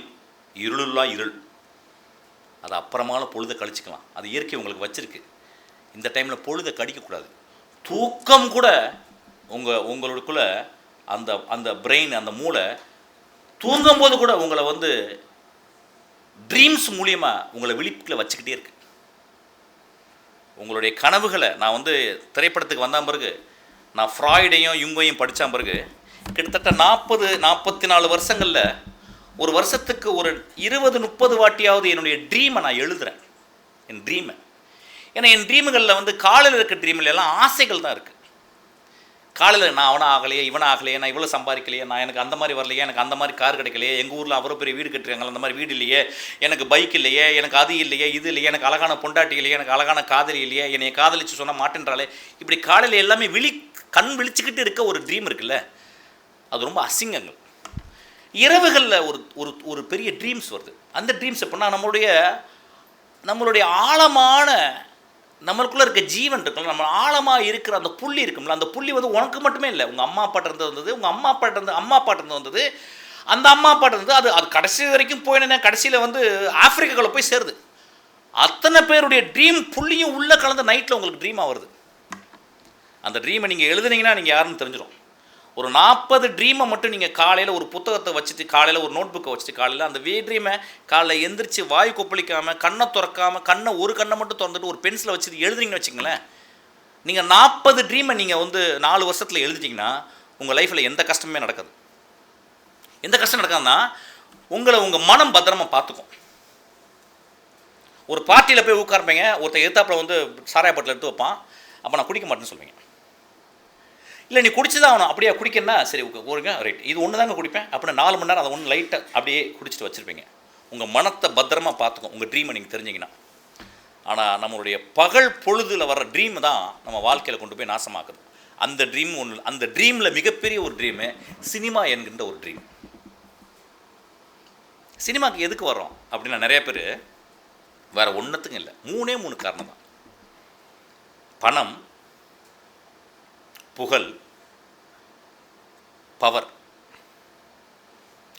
இருளில்லா இருள். அது அப்புறமால பொழுதை கழிச்சிக்கலாம். அது இயற்கை உங்களுக்கு வச்சிருக்கு. இந்த டைமில் பொழுதை கடிக்கக்கூடாது. தூக்கம் கூட உங்களுக்குள்ளே அந்த பிரெயின், அந்த மூளை தூங்கும்போது கூட உங்களை வந்து ட்ரீம்ஸ் மூலியமாக உங்களை விழிப்பில் வச்சுக்கிட்டே இருக்கு. உங்களுடைய கனவுகளை நான் வந்து திரைப்படத்துக்கு வந்த பிறகு, நான் ஃப்ராய்டையும் யுங்கையும் படித்த பிறகு கிட்டத்தட்ட 40-44 வருஷங்களில் ஒரு வருஷத்துக்கு ஒரு 20-30 வாட்டியாவது என்னுடைய ட்ரீமை நான் எழுதுகிறேன். என் ட்ரீமை. ஏன்னா என் ட்ரீமுகளில் வந்து காலையில் இருக்க ட்ரீமில் எல்லாம் ஆசைகள் தான் இருக்குது. காலையில் நான் அவனை ஆகலையே, இவனை ஆகலையே, நான் இவ்வளோ சம்பாதிக்கலையே, நான் எனக்கு அந்த மாதிரி வரலையே, எனக்கு அந்த மாதிரி கார் கிடைக்கலையே, எங்கள் ஊரில் அவ்வளோ பெரிய வீடு கட்டுறாங்களா, அந்த மாதிரி வீடு இல்லையே, எனக்கு பைக் இல்லையே, எனக்கு அது இல்லையே, இது இல்லையே, எனக்கு அழகான பொண்டாட்டி இல்லையே, எனக்கு அழகான காதலி இல்லையே, என்னை காதலிச்சு சொன்னால் மாட்டேன்றாலே, இப்படி காலையில் எல்லாமே கண் விழிச்சுக்கிட்டு இருக்க ஒரு ட்ரீம் இருக்குல்ல, அது ரொம்ப அசிங்கங்கள். இரவுகளில் ஒரு பெரிய ட்ரீம்ஸ் வருது. அந்த ட்ரீம்ஸ் எப்படின்னா நம்மளுடைய ஆழமான, நம்மளுக்குள்ளே இருக்க ஜீவன் இருக்குல்ல, நம்ம ஆழமாக இருக்கிற அந்த புள்ளி இருக்கும்ல, அந்த புள்ளி வந்து உனக்கு மட்டுமே இல்லை, உங்கள் அம்மா அப்பாட்டிருந்து வந்தது, உங்கள் அம்மா அப்பாட்டிருந்து வந்தது, அந்த அம்மா அப்பாட்டிருந்து அது கடைசி வரைக்கும் போயினா கடைசியில் வந்து ஆப்பிரிக்காவில் போய் சேருது. அத்தனை பேருடைய ட்ரீம் புள்ளியும் உள்ளே கலந்து நைட்டில் உங்களுக்கு ட்ரீமாக வருது. அந்த ட்ரீமை நீங்கள் எழுதுனீங்கன்னா நீங்கள் யாருன்னு தெரிஞ்சிடும். ஒரு 40 ட்ரீமை மட்டும் நீங்கள் காலையில் ஒரு புத்தகத்தை வச்சுட்டு, காலையில் ஒரு நோட் புக்கை வச்சுட்டு, காலையில் அந்த ட்ரீமை காலையில் எந்திரிச்சு வாய் கொப்பளிக்காமல், கண்ணை திறக்காமல், ஒரு கண்ணை மட்டும் திறந்துட்டு ஒரு பென்சிலை வச்சுட்டு எழுதுறீங்கன்னு வச்சுங்களேன், நீங்கள் 40 ட்ரீமை நீங்கள் வந்து 4 வருஷத்தில் எழுதிட்டிங்கன்னா உங்கள் லைஃப்பில் எந்த கஷ்டமே நடக்காது. எந்த கஷ்டம் நடக்காதுன்னா உங்கள் மனம் பத்திரமா பார்த்துக்கும். ஒரு பார்ட்டியில் போய் உட்கார்ப்பீங்க, ஒருத்தர் எதிர்த்தாப்பில் வந்து சாராய பாட்டில் எடுத்து வைப்பான், அப்போ நான் குடிக்க மாட்டேன்னு சொல்லுவீங்க. இல்லை நீ குடிச்சு தான் ஆகணும், அப்படியே குடிக்கணும்னா சரி ஓகே ரைட், இது ஒன்று தாங்க குடிப்பேன் அப்படின்னு 4 மணி நேரம் அதை ஒன்று லைட்டாக அப்படியே குடிச்சிட்டு வச்சுருப்பீங்க. உங்கள் மனத்தை பத்திரமா பார்த்துக்கும் உங்கள் ட்ரீமை நீங்கள் தெரிஞ்சிங்கன்னா. ஆனால் நம்மளுடைய பகல் பொழுதில் வர்ற ட்ரீம் தான் நம்ம வாழ்க்கையில் கொண்டு போய் நாசமாக்குது. அந்த ட்ரீம் ஒன்று, அந்த ட்ரீமில் மிகப்பெரிய ஒரு ட்ரீமு சினிமா என்கின்ற ஒரு ட்ரீம். சினிமாவுக்கு எதுக்கு வர்றோம் அப்படின்னா நிறைய பேர் வேறு ஒன்றுத்துக்கும் இல்லை, 3 காரணம் தான். பணம், புகழ், பவர்.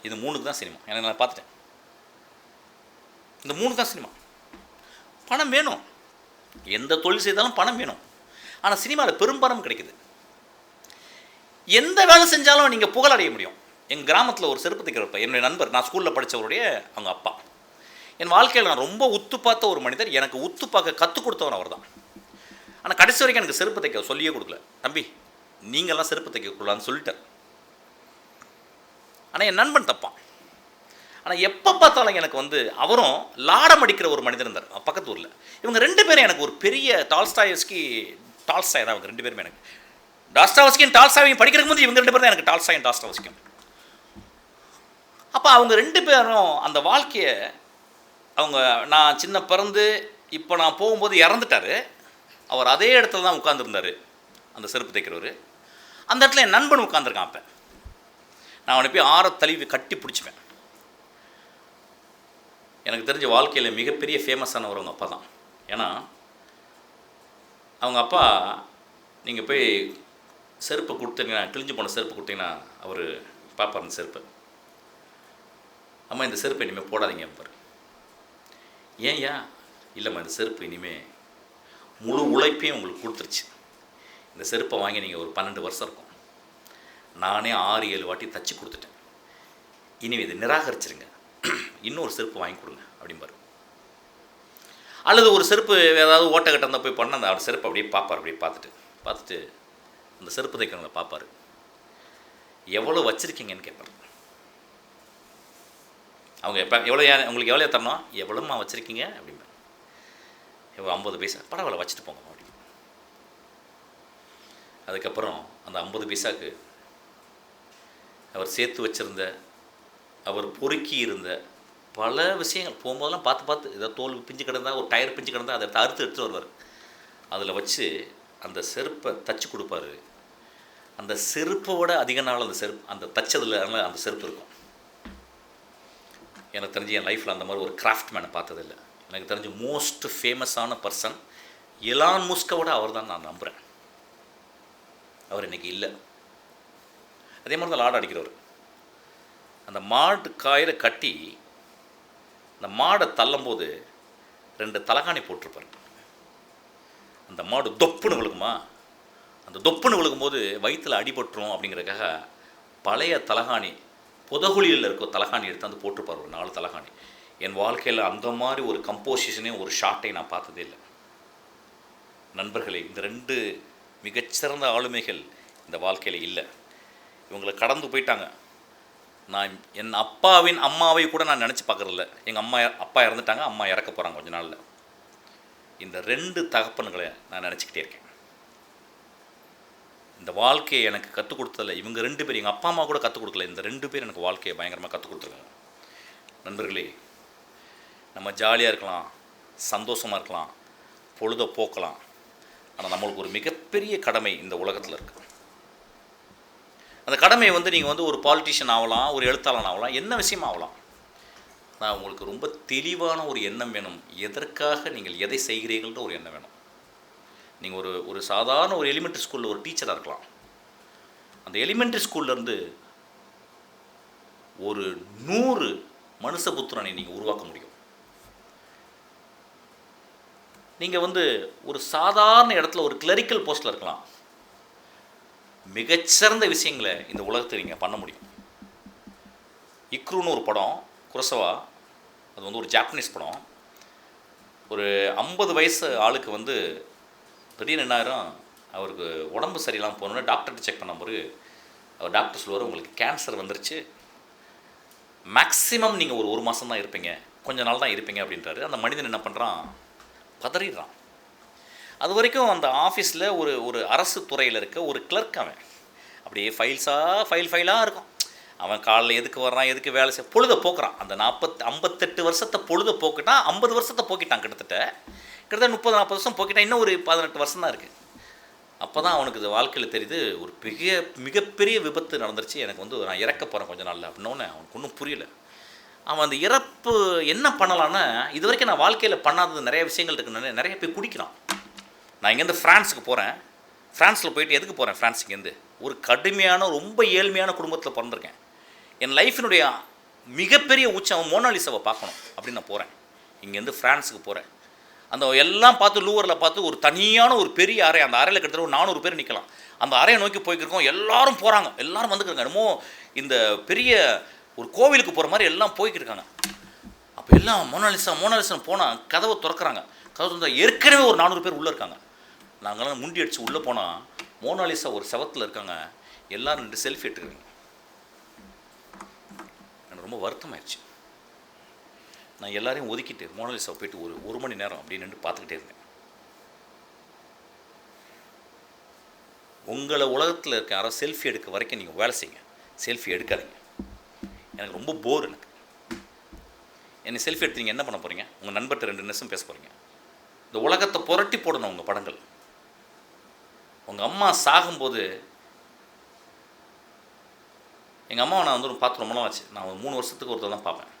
இது 3க்கு தான் சினிமா. எனக்கு நான் பார்த்துட்டேன், இந்த 3 தான் சினிமா. பணம் வேணும், எந்த தொழில் செய்தாலும் பணம் வேணும். ஆனால் சினிமாவில் பெரும் பணம் கிடைக்குது. எந்த வேலை செஞ்சாலும் நீங்கள் புகழ் அடைய முடியும். எங்கள் கிராமத்தில் ஒரு செருப்பு தைக்கிறப்ப என்னுடைய நண்பர், நான் ஸ்கூலில் படித்தவருடைய அவங்க அப்பா, என் வாழ்க்கையில் நான் ரொம்ப உத்து பார்த்த ஒரு மனிதர். எனக்கு உத்து பார்க்க கற்றுக் கொடுத்தவர் அவர் தான். ஆனால் கடைசி வரைக்கும் எனக்கு செருப்பு தைக்க சொல்லியே கொடுக்கல. தம்பி நீங்கள்லாம் செருப்பு தைக்கக்கூடாதுன்னு சொல்லிட்டார். ஆனால் என் நண்பன் தப்பான். ஆனால் எப்போ பார்த்தாலும் எனக்கு வந்து அவரும் லாடம் அடிக்கிற ஒரு மனிதர் இருந்தார் பக்கத்து ஊரில். இவங்க 2 பேரும் எனக்கு ஒரு பெரிய டால்ஸ்டாய் தான் அவங்க 2 பேருமே. எனக்கு டாஸ்டாவஸ்கியும் டால்ஸ்டாவையும் படிக்கிறதுக்கு போது இவங்க 2 பேரும் தான் எனக்கு டால்ஸ்டாயும் டாஸ்டாவஸ்கியும். அப்போ அவங்க 2 பேரும் அந்த வாழ்க்கையை நான் சின்ன பிறந்து இப்போ நான் போகும்போது இறந்துட்டார். அவர் அதே இடத்துல தான் உட்காந்துருந்தார், அந்த செருப்பு தைக்கிறவர். அந்த இடத்துல என் நண்பன் உட்காந்துருக்கான். அப்போ நான் அவனை போய் ஆற தழுவி கட்டி பிடிச்சிப்பேன். எனக்கு தெரிஞ்ச வாழ்க்கையில் மிகப்பெரிய ஃபேமஸானவர் அவங்க அப்பா தான். ஏன்னா அவங்க அப்பா நீங்கள் போய் செருப்பு கொடுத்தீங்கன்னா, கிழிஞ்சு போன செருப்பு கொடுத்தீங்கன்னா அவர் பார்ப்பார் அந்த செருப்பை. அம்மா இந்த செருப்பை இனிமேல் போடாதீங்க பாரு. ஏன்யா? இல்லைம்மா இந்த செருப்பு இனிமேல் முழு உழைப்பையும் உங்களுக்கு கொடுத்துருச்சு. இந்த செருப்பை வாங்கி நீங்கள் ஒரு 12 வருஷம் இருக்கும். நானே 6-7 வாட்டி தச்சு கொடுத்துட்டேன். இனிமேல் இதை நிராகரிச்சிருங்க, இன்னொரு செருப்பு வாங்கி கொடுங்க அப்படிம்பாரு. அல்லது ஒரு செருப்பு ஏதாவது ஓட்டக்கட்ட இருந்தால் போய் பண்ண அந்த செருப்பு அப்படியே பார்ப்பார். அப்படியே பார்த்துட்டு அந்த செருப்பு தைக்கிறவங்களை பார்ப்பார். எவ்வளோ வச்சுருக்கீங்கன்னு கேட்பார். அவங்க எப்போ எவ்வளோ உங்களுக்கு எவ்வளோ தரணும், எவ்வளோம்மா வச்சுருக்கீங்க அப்படிம்பார். எவ்வளோ 50 பைசா, பரவாயில்ல வச்சுட்டு போங்க அப்படி. அதுக்கப்புறம் அந்த 50 பைசாவுக்கு அவர் சேர்த்து வச்சுருந்த, அவர் பொறுக்கி இருந்த பல விஷயங்கள் போகும்போதெல்லாம் பார்த்து ஏதோ தோல் பிஞ்சு கிடந்தால், ஒரு டயர் பிஞ்சு கிடந்தால் அதை எடுத்து வருவார். அதில் வச்சு அந்த செருப்பை தச்சு கொடுப்பாரு. அந்த செருப்போட அதிக நாள் அந்த தச்சதில் அந்த செருப்பு இருக்கும். எனக்கு தெரிஞ்சு என் லைஃப்பில் அந்த மாதிரி ஒரு கிராஃப்ட் மேனை பார்த்ததில்லை. எனக்கு தெரிஞ்சு மோஸ்ட் ஃபேமஸான பர்சன் எலான் முஸ்கோட அவர் தான் நான் நம்புகிறேன். அவர் இன்றைக்கி இல்லை. அதே மாதிரி தான் லாடு அடிக்கிறவர். அந்த மாடு காயிற கட்டி அந்த மாடை தள்ளும்போது 2 தலகாணி போட்டிருப்பார். அந்த மாடு தொப்புன்னு விழுகுமா, அந்த தொப்புன்னு விழுகும்போது வயிற்றில் அடிபட்டுரும் அப்படிங்கிறதுக்காக பழைய தலகாணி, புதகுழியில் இருக்க தலகாணி எடுத்து வந்து போட்டிருப்பார், ஒரு 4 தலகாணி. என் வாழ்க்கையில் அந்த மாதிரி ஒரு கம்போசிஷனே ஒரு ஷாட்டை நான் பார்த்ததே இல்லை. நண்பர்களே, இந்த 2 மிகச்சிறந்த ஆளுமைகள் இந்த வாழ்க்கையில் இல்லை. இவங்களை கடந்து போயிட்டாங்க. நான் என் அப்பாவின் அம்மாவை கூட நான் நினச்சி பார்க்குறதில்ல. எங்கள் அப்பா இறந்துட்டாங்க, அம்மா இறக்க போகிறாங்க கொஞ்ச நாளில். இந்த 2 தகப்பன்களை நான் நினச்சிக்கிட்டே இருக்கேன். இந்த வாழ்க்கையை எனக்கு கற்றுக் கொடுத்ததில்ல இவங்க 2 பேர். எங்கள் அப்பா அம்மா கூட கற்றுக் கொடுக்கல. இந்த 2 பேர் எனக்கு வாழ்க்கையை பயங்கரமாக கற்றுக் கொடுத்துருக்காங்க. நண்பர்களே, நம்ம ஜாலியாக இருக்கலாம், சந்தோஷமாக இருக்கலாம், பொழுதை போக்கலாம். ஆனால் நம்மளுக்கு ஒரு மிகப்பெரிய கடமை இந்த உலகத்தில் இருக்குது. அந்த கடமை நீங்கள் ஒரு பாலிட்டிஷியன் ஆகலாம், ஒரு எழுத்தாளன் ஆகலாம், என்ன விஷயம் ஆகலாம். ஆனால் உங்களுக்கு ரொம்ப தெளிவான ஒரு எண்ணம் வேணும். எதற்காக நீங்கள் எதை செய்கிறீர்கள்ன்ற ஒரு எண்ணம் வேணும். நீங்கள் ஒரு சாதாரண ஒரு எலிமெண்ட்ரி ஸ்கூலில் ஒரு டீச்சராக இருக்கலாம். அந்த எலிமெண்ட்ரி ஸ்கூல்லேருந்து ஒரு 100 மனுஷபுத்திரனை நீங்கள் உருவாக்க முடியும். நீங்கள் ஒரு சாதாரண இடத்துல ஒரு கிளரிக்கல் போஸ்ட்டில் இருக்கலாம். மிகச்சிறந்த விஷயங்களை இந்த உலகத்தை நீங்கள் பண்ண முடியும். இக்ருன்னு ஒரு படம், குரோசவா, அது ஒரு ஜாப்பனீஸ் படம். ஒரு 50 வயசு ஆளுக்கு திடீர்னு என்னாயிரம், அவருக்கு உடம்பு சரியில்லாமல் போனோன்னே டாக்டர்கிட்ட செக் பண்ண பிறகு அவர் டாக்டர் சொல்லுவார், உங்களுக்கு கேன்சர் வந்துருச்சு, மேக்ஸிமம் நீங்கள் ஒரு மாதம் தான் இருப்பீங்க, கொஞ்ச நாள் தான் இருப்பீங்க அப்படின்றாரு. அந்த மனிதன் என்ன பண்ணுறான், பதறிடுறான். அது வரைக்கும் அந்த ஆஃபீஸில் ஒரு அரசு துறையில் இருக்க ஒரு கிளர்க். அவன் அப்படியே ஃபைலாக இருக்கும். அவன் காலையில் எதுக்கு வர்றான், எதுக்கு வேலை செய்ய, பொழுதை போக்குறான். அந்த 58 வருஷத்தை பொழுதை போக்கிட்டான். 50 வருஷத்தை போக்கிட்டான். கிட்டத்தட்ட 30-40 வருஷம் போக்கிட்டான். இன்னும் ஒரு 18 வருஷம் தான் இருக்குது. அப்போ தான் அவனுக்கு இது வாழ்க்கையில் தெரியுது, ஒரு மிகப்பெரிய விபத்து நடந்துருச்சு, எனக்கு நான் இறக்க போகிறேன் கொஞ்ச நாளில் அப்படின்னோடனே அவனுக்கு ஒன்றும் புரியல. அவன் அந்த இறப்பு என்ன பண்ணலான்னா, இது வரைக்கும் நான் வாழ்க்கையில் பண்ணாதது நிறைய விஷயங்கள் இருக்குன்னு நிறைய போய் குடிக்கிறான். நான் இங்கேருந்து ஃப்ரான்ஸுக்கு போகிறேன். ஃப்ரான்ஸில் போயிட்டு எதுக்கு போகிறேன், ஃப்ரான்ஸ் இங்கேருந்து ஒரு கடுமையான ரொம்ப ஏழ்மையான குடும்பத்தில் பிறந்திருக்கேன். என் லைஃபினுடைய மிகப்பெரிய உச்சம் மோனாலிசாவை பார்க்கணும் அப்படின்னு நான் போகிறேன். இங்கேருந்து ஃப்ரான்ஸுக்கு போகிறேன். அந்த எல்லாம் பார்த்து லூவரில் பார்த்து ஒரு தனியான ஒரு பெரிய அறை, அந்த அறையில் கிட்டத்தட்ட ஒரு 400 பேர் நிற்கலாம். அந்த அறையை நோக்கி போய்க்கிருக்கோம். எல்லாரும் போகிறாங்க, எல்லாரும் வந்துக்கிறங்க. என்னமோ இந்த பெரிய ஒரு கோவிலுக்கு போகிற மாதிரி எல்லாம் போய்க்கிருக்காங்க. அப்போ எல்லாம் மோனாலிசா போனால் கதவை திறக்கிறாங்க. கதவை திறந்தா ஏற்கனவே ஒரு 400 பேர் உள்ளே இருக்காங்க. நாங்கள்லாம் முண்டி அடித்து உள்ளே போனால் மோனாலிசா ஒரு செவத்தில் இருக்காங்க. எல்லோரும் 2 செல்ஃபி எடுத்துக்கிறாங்க. எனக்கு ரொம்ப வருத்தமாயிடுச்சு. நான் எல்லாரையும் ஒதுக்கிட்டு மோனாலிசாவை போயிட்டு ஒரு மணி நேரம் அப்படின்னு நின்று பார்த்துக்கிட்டே இருந்தேன். உங்களை உலகத்தில் இருக்க யாரோ செல்ஃபி எடுக்க வரைக்கும் நீங்கள் வேலை செய்யுங்க, செல்ஃபி எடுக்காதீங்க. எனக்கு ரொம்ப போர். என்னை செல்ஃபி எடுத்து நீங்கள் என்ன பண்ண போகிறீங்க? உங்கள் நண்பர்கிட்ட 2 நிமிஷம் பேச போகிறீங்க. இந்த உலகத்தை புரட்டி போடணும் உங்கள் படங்கள். உங்கள் அம்மா சாகும்போது, எங்கள் அம்மாவை நான் பார்த்து ரொம்ப நாள் ஆச்சு. நான் ஒரு 3 வருஷத்துக்கு ஒருத்தர் தான் பார்ப்பேன்.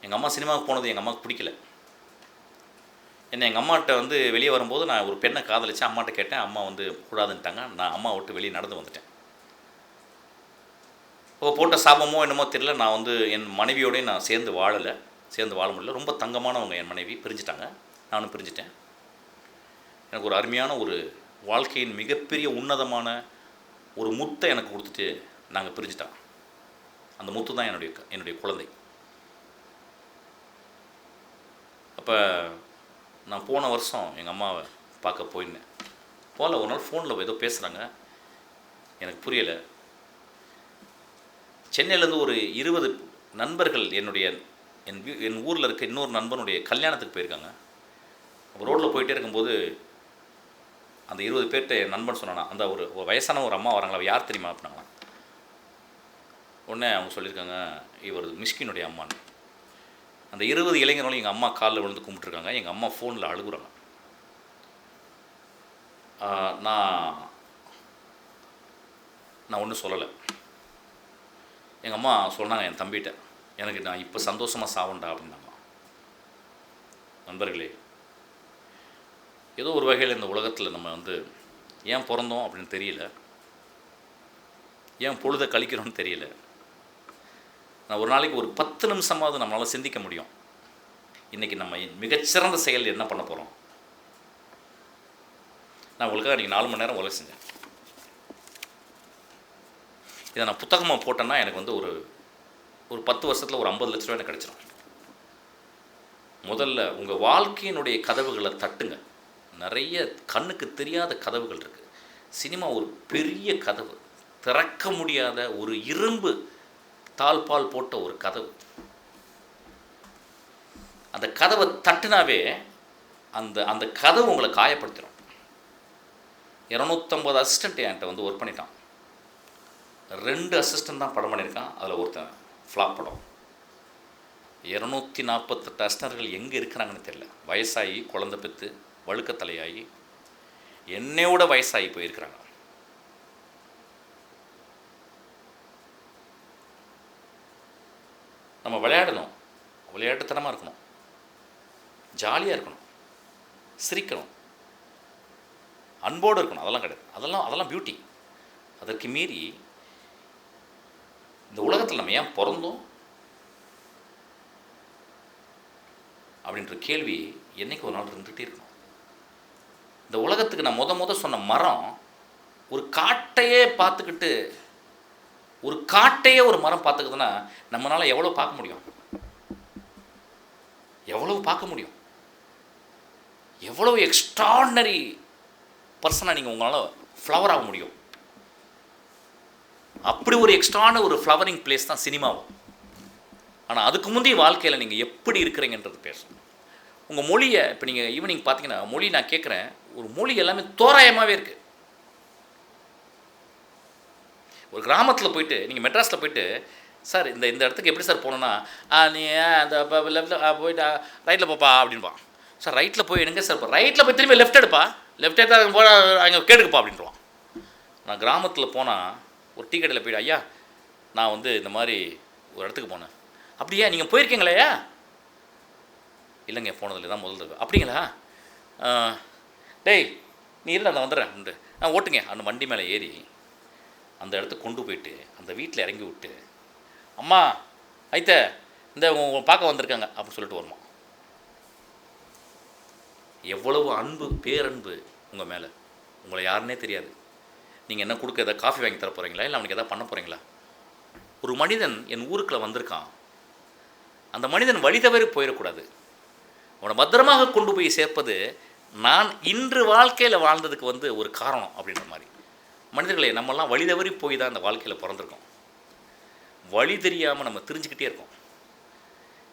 எங்கள் அம்மா சினிமாவுக்கு போனது எங்கள் அம்மாவுக்கு பிடிக்கல. என்ன எங்கள் அம்மாட்ட வந்து வெளியே வரும்போது நான் ஒரு பெண்ணை காதலிச்சு அம்மாட்ட கேட்டேன். அம்மா வந்து கூடாதுன்ட்டாங்க. நான் அம்மா விட்டு வெளியே நடந்து வந்துட்டேன். போட்ட சாபமோ என்னமோ தெரியல, நான் வந்து என் மனைவியோடய நான் சேர்ந்து வாழ முடியல. ரொம்ப தங்கமானவங்க என் மனைவி, பிரிஞ்சுட்டாங்க. நானும் பிரிஞ்சுட்டேன். எனக்கு ஒரு அருமையான ஒரு வாழ்க்கையின் மிகப்பெரிய உன்னதமான ஒரு முத்தை எனக்கு கொடுத்துட்டு நாங்கள் பிரிஞ்சுட்டாங்க. அந்த முத்து தான் என்னுடைய குழந்தை. அப்போ நான் போன வருஷம் எங்கள் அம்மாவை பார்க்க போயிருந்தேன். ஒரு நாள் ஃபோனில் ஏதோ பேசுகிறாங்க, எனக்கு புரியலை. சென்னையிலேருந்து ஒரு 20 நண்பர்கள் என் ஊரில் இருக்க இன்னொரு நண்பனுடைய கல்யாணத்துக்கு போயிருக்காங்க. அப்போ ரோட்டில் போயிட்டே இருக்கும்போது அந்த 20 பேர்கிட்ட என் நண்பன் சொன்னானா, அந்த ஒரு வயசான ஒரு அம்மா வராங்களா, யார் தெரியுமா அப்படின்னாங்களா. உடனே அவங்க சொல்லியிருக்காங்க, இவர் மிஷ்கினுடைய அம்மான்னு. அந்த 20 இளைஞர்களும் எங்கள் அம்மா காலில் விழுந்து கும்பிட்டுருக்காங்க. எங்கள் அம்மா ஃபோனில் அழுகுறாங்க. நான் ஒன்றும் சொல்லலை. எங்கள் அம்மா சொன்னாங்க என் தம்பிகிட்ட, எனக்கு நான் இப்போ சந்தோஷமாக சாவண்டா அப்படின்னாங்க. நண்பர்களே, ஏதோ ஒரு வகையில் இந்த உலகத்தில் நம்ம வந்து ஏன் பிறந்தோம் அப்படின்னு தெரியல, ஏன் பொழுதை கழிக்கிறோன்னு தெரியல. நான் ஒரு நாளைக்கு ஒரு 10 நிமிஷமாவது நம்மளால் சிந்திக்க முடியும். இன்றைக்கி நம்ம மிகச்சிறந்த செயல் என்ன பண்ண போகிறோம். நான் உங்களுக்காக இன்றைக்கி 4 மணி நேரம் வேலை செஞ்சேன். இதை நான் புத்தகமாக போட்டேன்னா எனக்கு வந்து ஒரு 10 வருஷத்தில் ஒரு 50 லட்ச ரூபா எனக்கு கிடச்சிடும். முதல்ல உங்கள் வாழ்க்கையினுடைய கதவுகளை தட்டுங்க. நிறைய கண்ணுக்கு தெரியாத கதவுகள் இருக்குது. சினிமா ஒரு பெரிய கதவு, திறக்க முடியாத ஒரு இரும்பு தாழ்பால் போட்ட ஒரு கதவு. அந்த கதவை தட்டுனாவே அந்த கதவு உங்களை காயப்படுத்திடும். 250 அசிஸ்டண்ட் என்கிட்ட வந்து ஒர்க் பண்ணிட்டான். 2 அசிஸ்டண்ட் தான் படம் பண்ணியிருக்கான். அதில் ஒருத்தன் ஃப்ளாப் படம். 248 அசிஸ்டர்கள் எங்கே இருக்கிறாங்கன்னு தெரியல. வயசாகி, குழந்தை பெற்று, வழுக்கத்தலையாகி, என்னையோட வயசாகி போயிருக்கிறாங்க. நம்ம விளையாடணும், விளையாட்டுத்தனமாக இருக்கணும், ஜாலியாக இருக்கணும், சிரிக்கணும், அன்போடு இருக்கணும். அதெல்லாம் கிடையாது. அதெல்லாம் பியூட்டி. அதற்கு மீறி இந்த உலகத்தில் நம்ம ஏன் பிறந்தோம் அப்படின்ற கேள்வி என்றைக்கு ஒரு நாள் இருந்துகிட்டே இருக்கணும். இந்த உலகத்துக்கு நான் முத சொன்ன மரம், ஒரு காட்டையே ஒரு மரம் பார்த்துக்குதுன்னா நம்மளால் எவ்வளோ பார்க்க முடியும், எவ்வளோ எக்ஸ்ட்ராடினரி பர்சனாக நீங்கள் உங்களால் ஃப்ளவர் ஆக முடியும். அப்படி ஒரு எக்ஸ்ட்ரான ஒரு ஃப்ளவரிங் பிளேஸ் தான் சினிமாவும். ஆனால் அதுக்கு முந்தைய வாழ்க்கையில் நீங்கள் எப்படி இருக்கிறீங்கன்றது பேசணும். உங்கள் மொழியை இப்போ நீங்கள் ஈவினிங் பார்த்தீங்கன்னா, மொழி நான் கேட்குறேன், ஒரு மொழி எல்லாமே தோராயமாகவே இருக்குது. ஒரு கிராமத்தில் போயிட்டு, நீங்கள் மெட்ராஸில் போயிட்டு, சார் இந்த இடத்துக்கு எப்படி சார் போகணுன்னா, நீ அந்த லெஃப்ட்டில் போயிட்டு ரைட்டில் போப்பா அப்படின்பா. சார் ரைட்டில் போய் எடுங்க சார், ரைட்டில் போய் திரும்பி லெஃப்ட் எடுப்பா, லெஃப்ட் எடுத்தால் போட அங்கே கேட்டுக்குப்பா அப்படின்றான். நான் கிராமத்தில் போனால் ஒரு டீ கடையில் போய்ட்டு, ஐயா நான் வந்து இந்த மாதிரி ஒரு இடத்துக்கு போனேன். அப்படியா, நீங்கள் போயிருக்கீங்களையா? இல்லைங்க, போனதில்லை, தான் முதல் தடவை. அப்படிங்களா? டேய் நீ இல்லை, நான் வந்துடுறேன், ஓட்டுங்க. அந்த வண்டி மேலே ஏறி அந்த இடத்துக்கு கொண்டு போயிட்டு அந்த வீட்டில் இறங்கி விட்டு, அம்மா ஐத்த இந்த உங்களை பார்க்க வந்திருக்காங்க அப்படின்னு சொல்லிட்டு வருமா. எவ்வளவு அன்பு, பேரன்பு உங்கள் மேலே. உங்களை யாருன்னே தெரியாது. நீங்கள் என்ன கொடுக்க, எதாவது காஃபி வாங்கி தர போகிறீங்களா, இல்லை அவனுக்கு எதாவது பண்ண போகிறீங்களா? ஒரு மனிதன் என் ஊருக்குள்ளே வந்திருக்கான், அந்த மனிதன் வழி தவறி போயிடக்கூடாது. அவனை பத்திரமாக கொண்டு போய் சேர்ப்பது நான் இன்று வாழ்க்கையில் வாழ்ந்ததுக்கு வந்து ஒரு காரணம் அப்படின்ற மாதிரி. மனிதர்களை நம்மெல்லாம் வழி தவறி போய் தான் இந்த வாழ்க்கையில் பிறந்திருக்கோம். வழி தெரியாமல் நம்ம தெரிஞ்சுக்கிட்டே இருக்கோம்.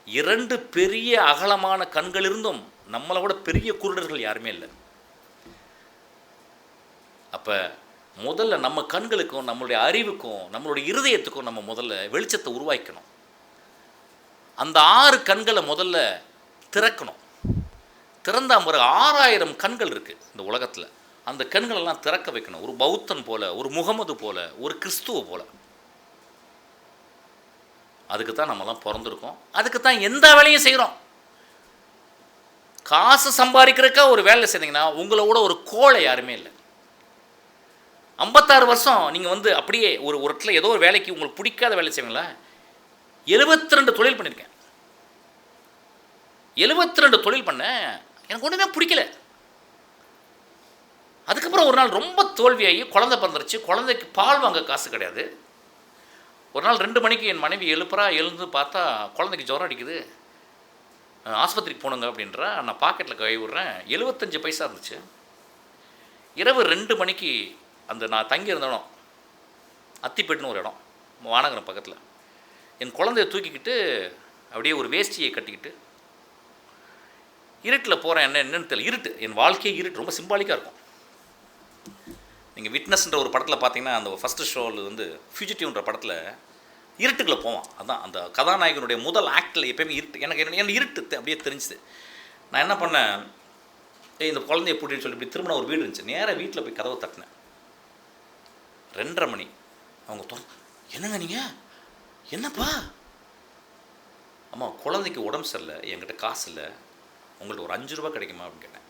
2 பெரிய அகலமான கண்கள் இருந்தும் நம்மளை விட பெரிய குருடர்கள் யாருமே இல்லை. அப்போ முதல்ல நம்ம கண்களுக்கும், நம்மளுடைய அறிவுக்கும், நம்மளுடைய இருதயத்துக்கும் நம்ம முதல்ல வெளிச்சத்தை உருவாக்கணும். அந்த 6 கண்களை முதல்ல திறக்கணும். திறந்த ஒரு 6000 கண்கள் இருக்குது இந்த உலகத்தில். அந்த கண்களெல்லாம் திறக்க வைக்கணும். ஒரு பௌத்தன் போல, ஒரு முகமது போல, ஒரு கிறிஸ்துவ போல அதுக்கு தான் நம்மலாம் பிறந்திருக்கோம். அதுக்கு தான் எந்த வேலையும் செய்கிறோம். காசு சம்பாதிக்கிறதுக்கா ஒரு வேலை செய்தீங்கன்னா உங்களோட ஒரு கோழை யாருமே இல்லை. 56 வருஷம் நீங்கள் வந்து அப்படியே ஒரு இடத்துல ஏதோ ஒரு வேலைக்கு உங்களுக்கு பிடிக்காத வேலை செய்வீங்களா? 72 தொழில் பண்ணியிருக்கேன். 72 தொழில் பண்ணேன். எனக்கு ஒன்றுமே பிடிக்கல. அதுக்கப்புறம் ஒரு நாள் ரொம்ப தோல்வியாகி குழந்தை பிறந்துருச்சு. குழந்தைக்கு பால் வாங்க காசு கிடையாது. ஒரு நாள் 2 மணிக்கு என் மனைவி எழுந்து பார்த்தா குழந்தைக்கு ஜுரம் அடிக்குது, ஆஸ்பத்திரிக்கு போகணுங்க அப்படின்றா. நான் பாக்கெட்டில் கை விடுறேன், 75 பைசா இருந்துச்சு. இரவு 2 மணிக்கு அந்த நான் தங்கியிருந்த இடம் அத்திப்பேட்டுன்னு ஒரு இடம், வானகரம் பக்கத்தில், என் குழந்தைய தூக்கிக்கிட்டு அப்படியே ஒரு வேஷ்டியை கட்டிக்கிட்டு இருட்டில் போகிறேன். என்னன்னு தெரியல, இருட்டு, என் வாழ்க்கையே இருட்டு, ரொம்ப சிம்பாலிக்காக இருக்கும். நீங்கள் விட்னஸ்ன்ற ஒரு படத்தில் பார்த்தீங்கன்னா அந்த ஃபஸ்ட்டு ஷோவில் வந்து ஃபியூஜிட்டிவ்ன்ற படத்தில் இருட்டுக்குள்ளே போவான். அதுதான் அந்த கதாநாயகனுடைய முதல் ஆக்டில் எப்போயுமே இருட்டு. எனக்கு இருட்டு அப்படியே தெரிஞ்சுது. நான் என்ன பண்ணேன், இந்த குழந்தைய பூட்டின்னு சொல்லி இப்படி திரும்ப ஒரு வீடு இருந்துச்சு. நேராக வீட்டில் போய் கதவை தட்டினேன். 2:30 மணி. அவங்க என்னங்க நீங்கள், என்னப்பா? அம்மா குழந்தைக்கு உடம்பு சரியில்லை, என்கிட்ட காசு இல்லை, உங்கள்கிட்ட ஒரு 5 ரூபா கிடைக்குமா அப்படின்னு கேட்டேன்.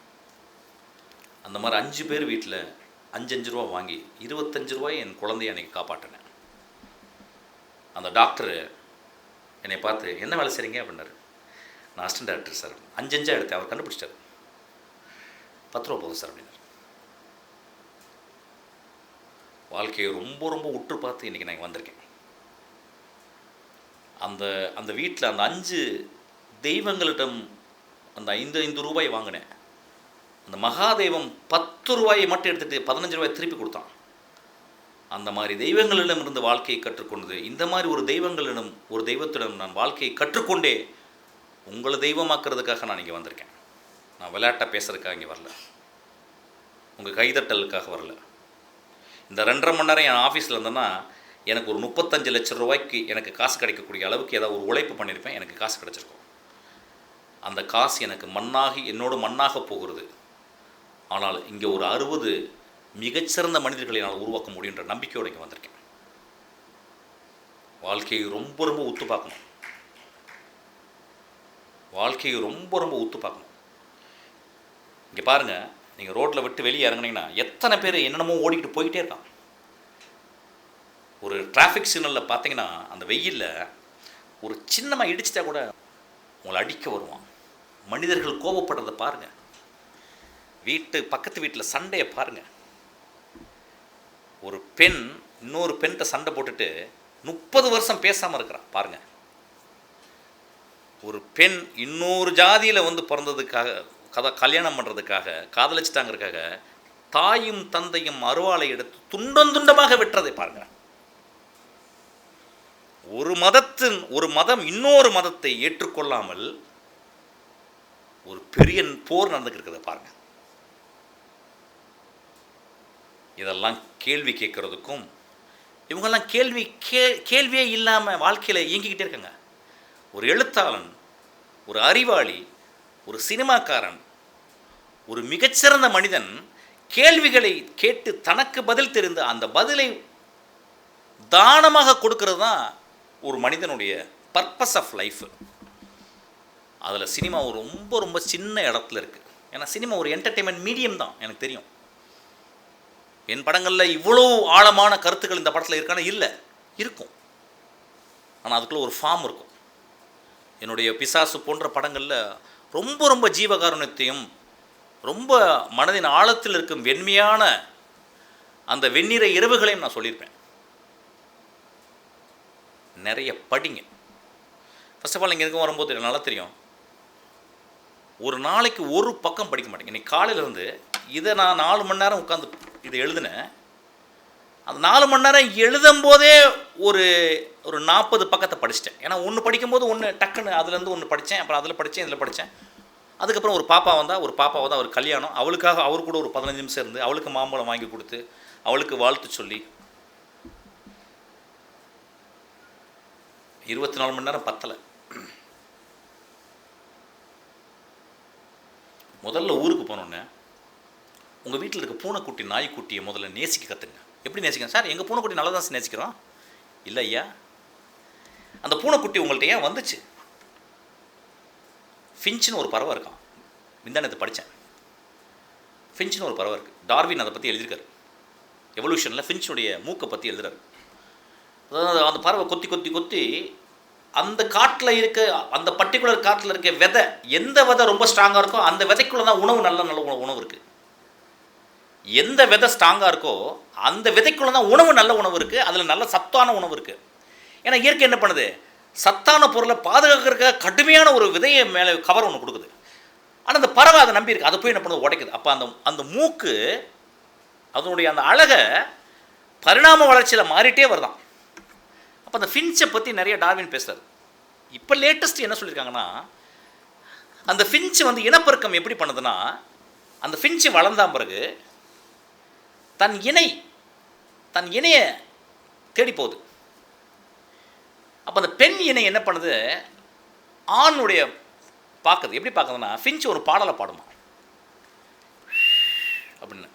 அந்த மாதிரி 5 பேர் வீட்டில் 5 ரூபா வாங்கி 25 ரூபாய் என் குழந்தைய அன்றைக்கி காப்பாற்றினேன். அந்த டாக்டரு என்னை பார்த்து என்ன வேலை செய்கிறீங்க அப்படின்னாரு. நான் அசிஸ்டன்ட் டைரக்டர் சார். 5 எடுத்தேன். அவர் கண்டுபிடிச்சிட்டார். 10 ரூபா போதும் சார் அப்படின்னாரு. வாழ்க்கையை ரொம்ப ரொம்ப உற்று பார்த்து இன்றைக்கி நான் வந்திருக்கேன். அந்த வீட்டில் அந்த 5 தெய்வங்களிடம் அந்த 5 ரூபாய் வாங்கினேன். அந்த மகாதெய்வம் 10 ரூபாயை மட்டும் எடுத்துகிட்டு 15 ரூபாய் திருப்பி கொடுத்தான். அந்த மாதிரி தெய்வங்களிடம் இருந்து வாழ்க்கையை கற்றுக்கொண்டது. இந்த மாதிரி ஒரு தெய்வத்திடம் நான் வாழ்க்கையை கற்றுக்கொண்டே உங்களை தெய்வமாக்குறதுக்காக நான் இங்கே வந்திருக்கேன். நான் விளையாட்டாக பேசுறதுக்காக இங்கே வரல, உங்கள் கைதட்டலுக்காக வரல. இந்த 2.5 மணி நேரம் என் ஆஃபீஸில் இருந்தேன்னா எனக்கு ஒரு 35 லட்சம் ரூபாய்க்கு எனக்கு காசு கிடைக்கக்கூடிய அளவுக்கு ஏதாவது ஒரு உழைப்பு பண்ணியிருப்பேன். எனக்கு காசு கிடச்சிருக்கும். அந்த காசு எனக்கு என்னோட மண்ணாக போகிறது. ஆனால் இங்கே ஒரு 60 மிகச்சிறந்த மனிதர்களை நான் உருவாக்க முடியுன்ற நம்பிக்கையோடு இங்கே வந்திருக்கேன். வாழ்க்கையை ரொம்ப ரொம்ப உத்து பார்க்கணும். இங்கே பாருங்கள், நீங்கள் ரோட்டில் விட்டு வெளியே இறங்குனீங்கன்னா எத்தனை பேர் என்னென்னமோ ஓடிக்கிட்டு போய்கிட்டே இருக்கான். ஒரு டிராஃபிக் சிக்னலில் பார்த்தீங்கன்னா அந்த வெயிலில் ஒரு சின்னமாக இடிச்சிட்டா கூட உங்களை அடிக்க வருவான். மனிதர்கள் கோபப்படுறதை பாருங்கள். பக்கத்து வீட்டில் சண்டையை பாருங்கள். ஒரு பெண் இன்னொரு பெண்கிட்ட சண்டை போட்டுட்டு 30 வருஷம் பேசாமல் இருக்கிறான் பாருங்கள். ஒரு பெண் இன்னொரு ஜாதியில் வந்து பிறந்ததுக்காக கல்யாணம் பண்ணுறதுக்காக காதலிச்சிட்டாங்கிறதுக்காக தாயும் தந்தையும் அருவாளை எடுத்து துண்டமாக வெட்டுறதை பாருங்கள். ஒரு மதம் இன்னொரு மதத்தை ஏற்றுக்கொள்ளாமல் ஒரு பெரிய போர் நடந்துக்கிறத பாருங்கள். இதெல்லாம் கேள்வி கேட்குறதுக்கும் இவங்கெல்லாம் கேள்வியே இல்லாமல் வாழ்க்கையில் இயங்கிக்கிட்டே இருக்காங்க. ஒரு எழுத்தாளன், ஒரு அறிவாளி, ஒரு சினிமாக்காரன், ஒரு மிகச்சிறந்த மனிதன் கேள்விகளை கேட்டு தனக்கு பதில் தெரிந்து அந்த பதிலை தானமாக கொடுக்கறது தான் ஒரு மனிதனுடைய பர்பஸ் ஆஃப் லைஃப். அதில் சினிமா ரொம்ப ரொம்ப சின்ன இடத்துல இருக்குது. ஏன்னா சினிமா ஒரு என்டர்டெயின்மெண்ட் மீடியம் தான். எனக்கு தெரியும் என் படங்களில் இவ்வளோ ஆழமான கருத்துக்கள் இந்த படத்தில் இருக்கான இல்லை, இருக்கும். ஆனால் அதுக்குள்ளே ஒரு ஃபார்ம் இருக்கும். என்னுடைய பிசாசு போன்ற படங்களில் ரொம்ப ரொம்ப ஜீவகாருண்யத்தையும் ரொம்ப மனதின் ஆழத்தில் இருக்கும் வெண்மையான அந்த வெண்ணிற இரவுகளையும் நான் சொல்லியிருப்பேன். நிறைய படிங்க. ஃபர்ஸ்ட் ஆஃப் ஆல் இங்கே இருக்க வரும்போது எனக்கு நல்லா தெரியும், ஒரு நாளைக்கு ஒரு பக்கம் படிக்க மாட்டேங்க. இன்றைக்கி காலையிலேருந்து இதை நான் 4 மணி நேரம் உட்காந்து இதை எழுதினேன். அந்த 4 மணி நேரம் எழுதும்போதே ஒரு 40 பக்கத்தை படிச்சிட்டேன். ஏன்னா ஒன்று படிக்கும்போது ஒன்று டக்குன்னு அதுலேருந்து ஒன்று படித்தேன், அப்புறம் அதில் படித்தேன், இதில் படித்தேன். அதுக்கப்புறம் ஒரு பாப்பா வந்தால் அவர் கல்யாணம், அவளுக்காக அவர் கூட ஒரு 15 நிமிஷம் இருந்து அவளுக்கு மாம்பழம் வாங்கி கொடுத்து அவளுக்கு வாழ்த்து சொல்லி 24 மணி நேரம் பத்தலை. முதல்ல ஊருக்கு போனோன்னே உங்கள் வீட்டில் இருக்க பூனைக்குட்டி நாய்க்குட்டியை முதல்ல நேசிக்க கற்றுங்க. எப்படி நேசிக்கணும் சார்? எங்கள் பூனைக்குட்டி நல்லா தான் நேசிக்கிறோம். இல்லை ஐயா, அந்த பூனைக்குட்டி உங்கள்கிட்ட ஏன் வந்துச்சு? ஃபின்ச்னு ஒரு பறவை இருக்கான். முந்தானத்தை படித்தேன். ஃபின்ச்னு ஒரு பறவை இருக்குது. டார்வின் அதை பற்றி எழுதியிருக்காரு. எவல்யூஷனில் ஃபின்ச்சுடைய மூக்கை பற்றி எழுதுறாரு. அதாவது அந்த பறவை கொத்தி கொத்தி கொத்தி அந்த காட்டில் இருக்க, அந்த பர்டிகுலர் காட்டில் இருக்க விதை, எந்த விதை ரொம்ப ஸ்ட்ராங்காக இருக்கோ அந்த விதைக்குள்ளே தான் உணவு, நல்ல நல்ல உணவு இருக்குது. எந்த விதை ஸ்ட்ராங்காக இருக்கோ அந்த விதைக்குள்ளே தான் உணவு, நல்ல உணவு இருக்குது. அதில் நல்ல சத்தான உணவு இருக்குது. ஏன்னா இயற்கை என்ன பண்ணுது? சத்தான பொருளை பாதுகாக்கிறதுக்காக கடுமையான ஒரு விதையை மேலே கவர் ஒன்று கொடுக்குது. ஆனால் அந்த பறவை அதை நம்பி இருக்குது. அதை போய் என்ன பண்ணுது? உடைக்குது. அப்போ அந்த மூக்கு அதனுடைய அந்த அழகை பரிணாம வளர்ச்சியில் மாறிட்டே வருதான். அப்போ அந்த ஃபின்ச்சை பற்றி நிறைய டார்வின் பேசுகிறார். இப்போ லேட்டஸ்ட் என்ன சொல்லியிருக்காங்கன்னா, அந்த ஃபின்ச்சு வந்து இனப்பெருக்கம் எப்படி பண்ணுதுன்னா, அந்த ஃபின்ச்சு வளர்ந்தால் பிறகு தன் இணையை தேடி போகுது. அப்போ அந்த பெண் இணை என்ன பண்ணுது? ஆணுடைய பார்க்குது. எப்படி பார்க்குதுன்னா, ஃபின்ச் ஒரு பாடலை பாடுமா அப்படின்னு.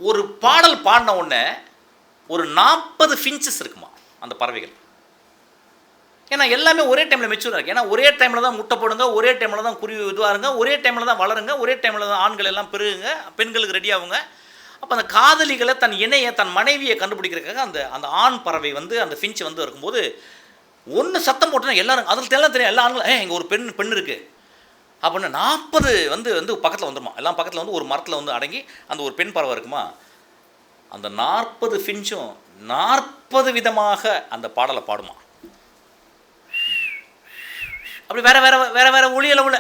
ஒரு பாடல் பாடின உடனே ஒரு 40 ஃபின்ச்சஸ் இருக்குமா அந்த பறவைகள். ஏன்னா எல்லாமே ஒரே டைமில் மெச்சூராக இருக்குது. ஏன்னா ஒரே டைமில் தான் முட்டை போடுங்க, ஒரே டைமில் தான் குருவி இதுவாருங்க, ஒரே டைமில் தான் வளருங்க, ஒரே டைமில் தான் ஆண்கள் எல்லாம் பெருகுங்க, பெண்களுக்கு ரெடி ஆகுங்க. அப்போ அந்த காதலிகளை, தன் இணையை, தன் மனைவியை கண்டுபிடிக்கிறதுக்காக அந்த ஆண் பறவை வந்து அந்த ஃபின்ச் வந்து இருக்கும்போது ஒன்று சத்தம் போட்டோன்னா எல்லாரும் அதில் எல்லாம் தெரியும். எல்லா ஆண்களும் இங்கே ஒரு பெண் இருக்குது அப்படின்னு 40 வந்து பக்கத்தில் வந்துடுமா. எல்லாம் பக்கத்தில் வந்து ஒரு மரத்தில் வந்து அடங்கி அந்த ஒரு பெண் பறவை இருக்குமா. அந்த 40 ஃபின்ச்சும் 40 விதமாக அந்த பாடலை பாடுமா. அப்படி வேற வேற வேற வேற ஒளியில் உள்ள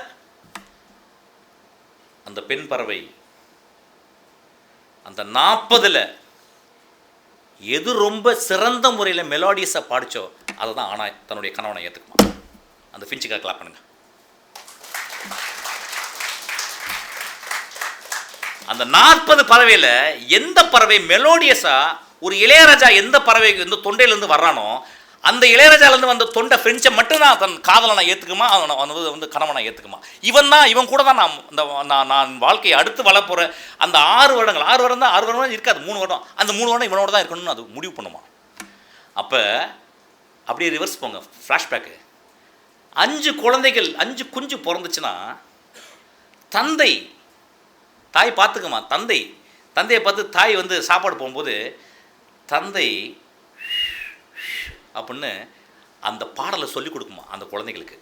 அந்த பெண் பறவை அந்த 40ல் எது ரொம்ப சிறந்த முறையில் மெலோடியஸாக பாடிச்சோ அதை தான் ஆனால் தன்னுடைய கணவனை ஏற்றுக்குமா. அந்த ஃபின்ச்சுக்காக கிளாப் பண்ணுங்க. அந்த 40 பறவையில் எந்த பறவை மெலோடியஸாக ஒரு இளையராஜா எந்த பறவைக்கு வந்து தொண்டையிலேருந்து வர்றானோ அந்த இளையராஜாலேருந்து வந்த தொண்டை ஃப்ரெண்ட்ஸை மட்டும்தான் தன் காதலை ஏற்றுக்குமா, அவனை வந்து கணவனை ஏற்றுக்குமா. இவன் கூட தான் நான் வாழ்க்கையை அடுத்து வளர்ப்புற அந்த 6 வருடம் தான் 6 வருடம் இருக்காது, 3 வருடம். அந்த 3 வருடம் இவனோட தான் இருக்கணும்னு அது முடிவு பண்ணுமா. அப்போ அப்படியே ரிவர்ஸ் போங்க, ஃப்ளாஷ்பேக்கு. 5 குழந்தைகள், 5 குஞ்சு பிறந்துச்சுன்னா தாய் பார்த்துக்குமா. தந்தையை பார்த்து தாய் வந்து சாப்பாடு போகும்போது தந்தை அப்படின்னு அந்த பாடலை சொல்லிக் கொடுக்குமா அந்த குழந்தைகளுக்கு.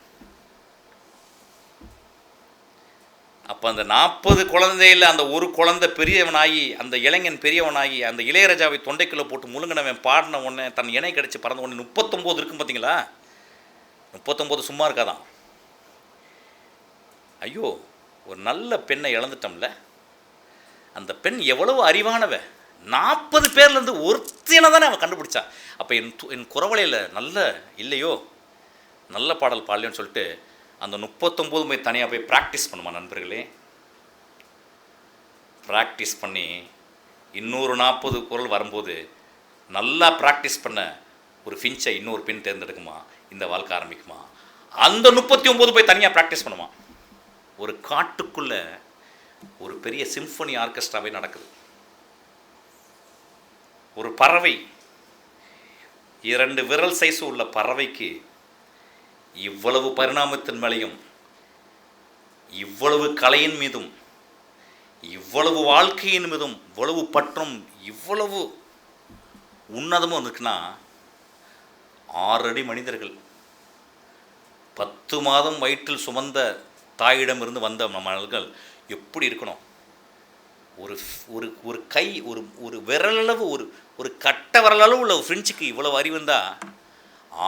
அப்போ அந்த 40 குழந்தையில் அந்த ஒரு குழந்தை பெரியவனாகி, அந்த இளைஞன் பெரியவனாகி, அந்த இளையராஜாவை தொண்டைக்குள்ளே போட்டு முழுங்கினவன் பாடின உடனே தன் இணை கிடச்சி பறந்த உடனே 39 இருக்கும் பார்த்தீங்களா. 39 சும்மா இருக்காதான். ஐயோ, ஒரு நல்ல பெண்ணை இழந்துட்டோம்ல. அந்த பெண் எவ்வளவு அறிவானவ. 40 பேர்லேருந்து ஒருத்தினை தானே அவன் கண்டுபிடிச்சா. அப்போ என் குரவலையில் நல்ல இல்லையோ, நல்ல பாடல் பாடலையோன்னு சொல்லிட்டு அந்த 39 போய் தனியாக போய் ப்ராக்டிஸ் பண்ணுமா நண்பர்களே. ப்ராக்டிஸ் பண்ணி இன்னொரு 40 குரல் வரும்போது நல்லா ப்ராக்டிஸ் பண்ண ஒரு ஃபின்ச்சை இன்னொரு பெண் தேர்ந்தெடுக்குமா. இந்த வாழ்க்கை ஆரம்பிக்குமா. அந்த 39 போய் தனியாக ப்ராக்டிஸ் பண்ணுமா. ஒரு காட்டுக்குள்ளே ஒரு பெரிய சிம்ஃபனி ஆர்கெஸ்ட்ராவே நடக்குது. ஒரு பறவை, 2 விரல் சைஸ் உள்ள பறவைக்கு இவ்வளவு பரிணாமத்தின் மேலையும், இவ்வளவு கலையின் மீதும், இவ்வளவு வாழ்க்கையின் மீதும் இவ்வளவு பற்றும், இவ்வளவு உன்னதமும் இருக்குன்னா 6 அடி மனிதர்கள் 10 மாதம் வயிற்றில் சுமந்த தாயிடமிருந்து வந்த மனிதர்கள் எப்படி இருக்கணும். ஒரு கை, ஒரு விரலளவு, ஒரு கட்ட விரலளவு உள்ள ஃப்ரெஞ்சுக்கு இவ்வளோ அறிவு இருந்தால்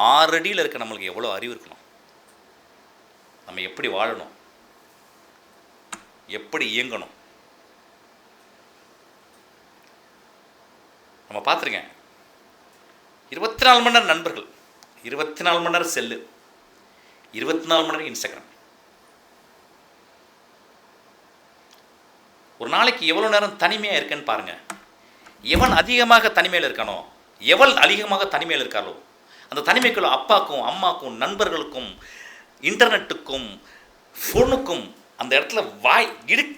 6 அடியில் இருக்க நம்மளுக்கு எவ்வளோ அறிவு இருக்கணும். நம்ம எப்படி வாழணும், எப்படி இயங்கணும். நம்ம பார்த்துருங்க, 24 மணி நேரம் நண்பர்கள், 24 மணி நேரம் செல்லு, 24 மணி நேரம் இன்ஸ்டாகிராம். ஒரு நாளைக்கு எவ்வளோ நேரம் தனிமையாக இருக்கேன்னு பாருங்கள். எவன் அதிகமாக தனிமையில் இருக்கானோ, எவள் அதிகமாக தனிமையில் இருக்காளோ, அந்த தனிமைக்குள்ள அப்பாக்கும் அம்மாக்கும் நண்பர்களுக்கும் இன்டர்நெட்டுக்கும் ஃபோனுக்கும் அந்த இடத்துல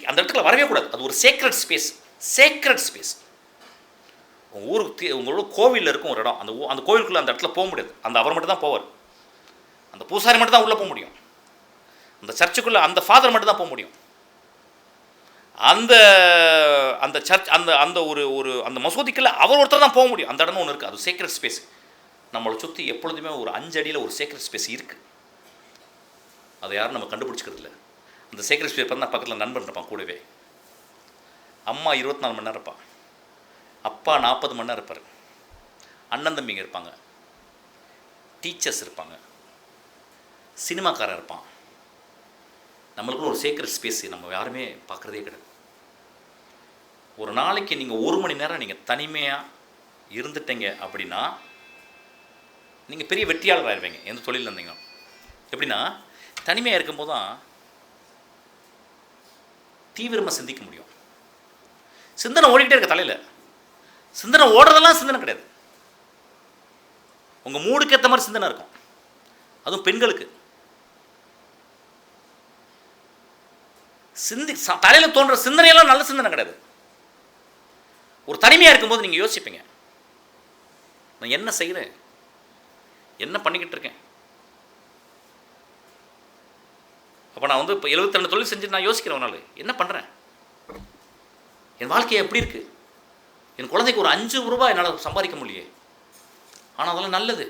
அந்த இடத்துல வரவே கூடாது. அது ஒரு சேக்ரெட் ஸ்பேஸ். உங்கள் ஊருக்கு உங்களோட கோவிலில் இருக்கும் ஒரு இடம், அந்த கோவிலுக்குள்ளே அந்த இடத்துல போக முடியாது, அந்த அவர் மட்டும் தான் போவார். அந்த பூசாரி மட்டும் தான் உள்ளே போக முடியும். அந்த சர்ச்சுக்குள்ளே அந்த ஃபாதர் மட்டும் தான் போக முடியும். அந்த அந்த சர்ச் அந்த அந்த ஒரு ஒரு அந்த மசூதிக்குள்ள அவர் ஒருத்தர் தான் போக முடியும். அந்த இடம்னு ஒன்று இருக்குது, அது சேக்ரெட் ஸ்பேஸ். நம்மளை சுற்றி எப்பொழுதுமே ஒரு 5 அடியில் ஒரு சேக்ரெட் ஸ்பேஸ் இருக்குது. அதை யாரும் நம்ம கண்டுபிடிச்சிக்கிறது இல்லை. அந்த சேக்ரெட் ஸ்பேஸ் பார்த்தா பக்கத்தில் நண்பன் இருப்பான் கூடவே. அம்மா 24 மணி நேரம் இருப்பான், அப்பா 40 மணி நேரம் இருப்பார், அண்ணன் தம்பிங்க இருப்பாங்க, டீச்சர்ஸ் இருப்பாங்க, சினிமாக்காரன் இருப்பான். நம்மளுக்குள்ள ஒரு சேக்ரெட் ஸ்பேஸ் நம்ம யாருமே பார்க்குறதே கிடையாது. ஒரு நாளைக்கு நீங்கள் 1 மணி நேரம் நீங்கள் தனிமையாக இருந்துட்டீங்க அப்படின்னா நீங்கள் பெரிய வெற்றியாளர் ஆயிடுவீங்க எந்த தொழில் இருந்தீங்க. எப்படின்னா தனிமையாக இருக்கும்போது தான் தீவிரமாக சிந்திக்க முடியும். சிந்தனை ஓடிக்கிட்டே இருக்க தலையில், சிந்தனை ஓடுறதெல்லாம் சிந்தனை கிடையாது. உங்கள் மூடுக்கு ஏற்ற மாதிரி சிந்தனை இருக்கும். அதுவும் பெண்களுக்கு தலையில் தோன்ற சிந்தனையெல்லாம் நல்ல சிந்தனை கிடையாது. ஒரு தனிமையாக இருக்கும்போது நீங்கள் யோசிப்பீங்க, நான் என்ன செய்கிறேன், என்ன பண்ணிக்கிட்டு இருக்கேன். அப்போ நான் வந்து இப்போ 72 தொழில் செஞ்சு நான் யோசிக்கிறேன், ஒரு நாள் என்ன பண்ணுறேன், என் வாழ்க்கையை எப்படி இருக்குது, என் குழந்தைக்கு ஒரு 5 ரூபாய் என்னால் சம்பாதிக்க முடியலையே, ஆனால் அதெல்லாம் நல்லது.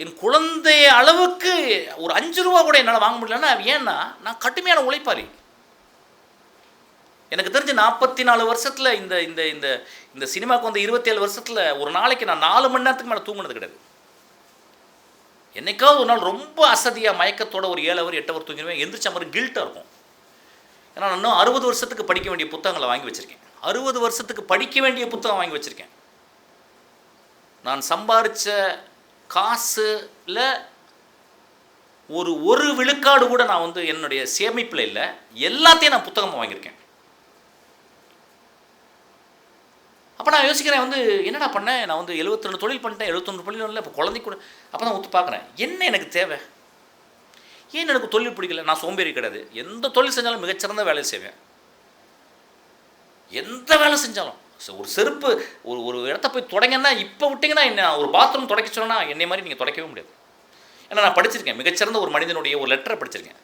என் குழந்தைய அளவுக்கு ஒரு 5 ரூபா கூட என்னால் வாங்க முடியலன்னா ஏன்னா நான் கடுமையான உழைப்பாளி. எனக்கு தெரிஞ்சு 44 வருஷத்தில் இந்த இந்த இந்த இந்த சினிமாவுக்கு வந்து 27 வருஷத்தில் ஒரு நாளைக்கு நான் 4 மணி நேரத்துக்கு மேலே தூங்கினது கிடையாது. என்னைக்காவது ஒரு நாள் ரொம்ப அசதியாக மயக்கத்தோட ஒரு 7 ஹவர் 8 ஹவர் தூங்கிடுவேன். எந்திரிச்ச மாதிரி கில்ட்டாக இருக்கும். ஏன்னா நான் இன்னும் 60 வருஷத்துக்கு படிக்க வேண்டிய புத்தகங்களை வாங்கி வச்சுருக்கேன். 60 வருஷத்துக்கு படிக்க வேண்டிய புத்தகம் வாங்கி வச்சுருக்கேன். நான் சம்பாரித்த காசில் ஒரு விழுக்காடு கூட நான் வந்து என்னுடைய சேமிப்பில் இல்லை, எல்லாத்தையும் நான் புத்தகமாக வாங்கியிருக்கேன். அப்போ நான் யோசிக்கிறேன் வந்து என்னடா பண்ணேன், நான் வந்து 72 தொழில் பண்ணிட்டேன், 71 தொழில் இல்லை, இப்போ குழந்தை கூட. அப்போ தான் ஒத்து பார்க்குறேன் என்ன எனக்கு தேவை, ஏன் எனக்கு தொழில் பிடிக்கல. நான் சோம்பேறி கிடையாது, எந்த தொழில் செஞ்சாலும் மிகச்சிறந்த வேலை செய்வேன். எந்த வேலை செஞ்சாலும் ஒரு செருப்பு ஒரு இடத்த போய் தொடங்கன்னா இப்போ விட்டிங்கன்னா என்ன, ஒரு பாத்ரூம் தொடக்க சொன்னா என்னை மாதிரி நீங்கள் தொடக்கவே முடியாது. ஏன்னா நான் படிச்சிருக்கேன், மிகச்சிறந்த ஒரு மனிதனுடைய ஒரு லெட்டரை படிச்சிருக்கேன்.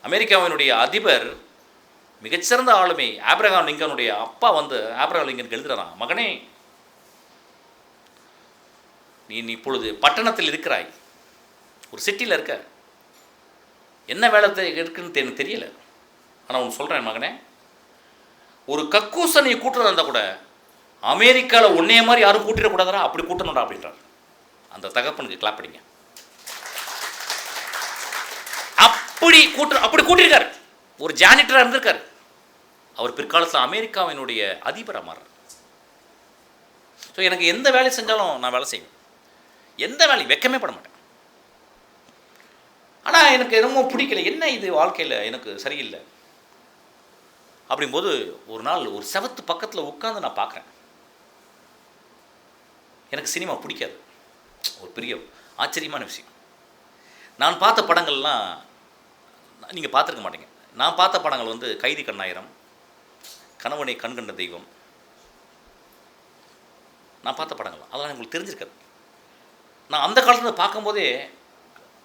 அமெரிக்காவினுடைய அதிபர் மிகச்சிறந்த ஆளுமை ஆப்ரஹாம் லிங்கனுடைய அப்பா வந்து ஆப்ரஹாம் லிங்கனுக்கு எழுதுறான், மகனே நீ இப்பொழுது பட்டணத்தில் இருக்கிறாய், ஒரு சிட்டியில் இருக்க, என்ன வேலை இருக்குன்னு எனக்கு தெரியல, ஆனால் உனக்கு சொல்கிறேன் மகனே, ஒரு கக்கூசனை கூட்டுறதா இருந்தால் கூட அமெரிக்காவில் ஒன்னே மாதிரி யாரும் கூட்டிடக்கூடாதா, அப்படி கூட்டணும்டா அப்படின்றார். அந்த தகப்பனுக்கு கிளாப் அடிங்க. அப்படி கூட்டியிருக்காரு. ஒரு ஜானிட்டராக இருந்திருக்காரு. அவர் பிற்காலத்தில் அமெரிக்காவினுடைய அதிபராக மாறார். ஸோ எனக்கு எந்த வேலை செஞ்சாலும் நான் வேலை செய்வேன், எந்த வேலையும் வெக்கமே பட மாட்டேன். ஆனால் எனக்கு ரொம்ப பிடிக்கல, என்ன இது வாழ்க்கையில் எனக்கு சரியில்லை அப்படிங்கும்போது ஒரு நாள் ஒரு செவத்து பக்கத்தில் உட்காந்து நான் பார்க்குறேன். எனக்கு சினிமா பிடிக்காது, ஒரு பெரிய ஆச்சரியமான விஷயம். நான் பார்த்த படங்கள்லாம் நீங்கள் பார்த்துருக்க மாட்டீங்க. நான் பார்த்த படங்கள் வந்து கைதி கண்ணாயிரம், கணவனை கண்கண்ட தெய்வம், நான் பார்த்த படங்கள் அதெல்லாம் உங்களுக்கு தெரிஞ்சிருக்காது. நான் அந்த காலத்தில் பார்க்கும்போதே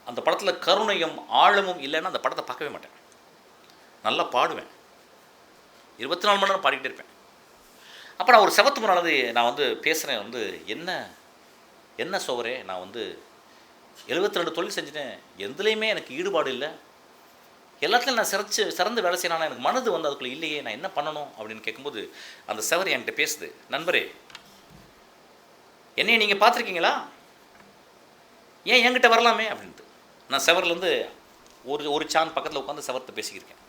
அந்த படத்தில் கருணையும் ஆழமும் இல்லைன்னா அந்த படத்தை பார்க்கவே மாட்டேன். நல்லா பாடுவேன், 24 மணி நேரம் பாடிக்கிட்டே இருப்பேன். அப்போ நான் ஒரு செவத்து முன்னாடி நான் வந்து பேசுகிறேன், வந்து என்ன சோவரே, நான் வந்து 72 தொழில் செஞ்சுட்டேன், எதுலேயுமே எனக்கு ஈடுபாடு இல்லை, எல்லாத்துலையும் நான் சிறந்து வேலை செய்யணும், எனக்கு மனது வந்து அதுக்குள்ளே இல்லையே, நான் என்ன பண்ணணும் அப்படின்னு கேட்கும்போது அந்த செவர் என்கிட்ட பேசுது, நண்பரே என்னையை நீங்கள் பார்த்துருக்கீங்களா, ஏன் என்கிட்ட வரலாமே அப்படின்ட்டு. நான் செவர்லேருந்து ஒரு சான் பக்கத்தில் உட்காந்து செவர்கிட்ட பேசிக்கிருக்கேன்.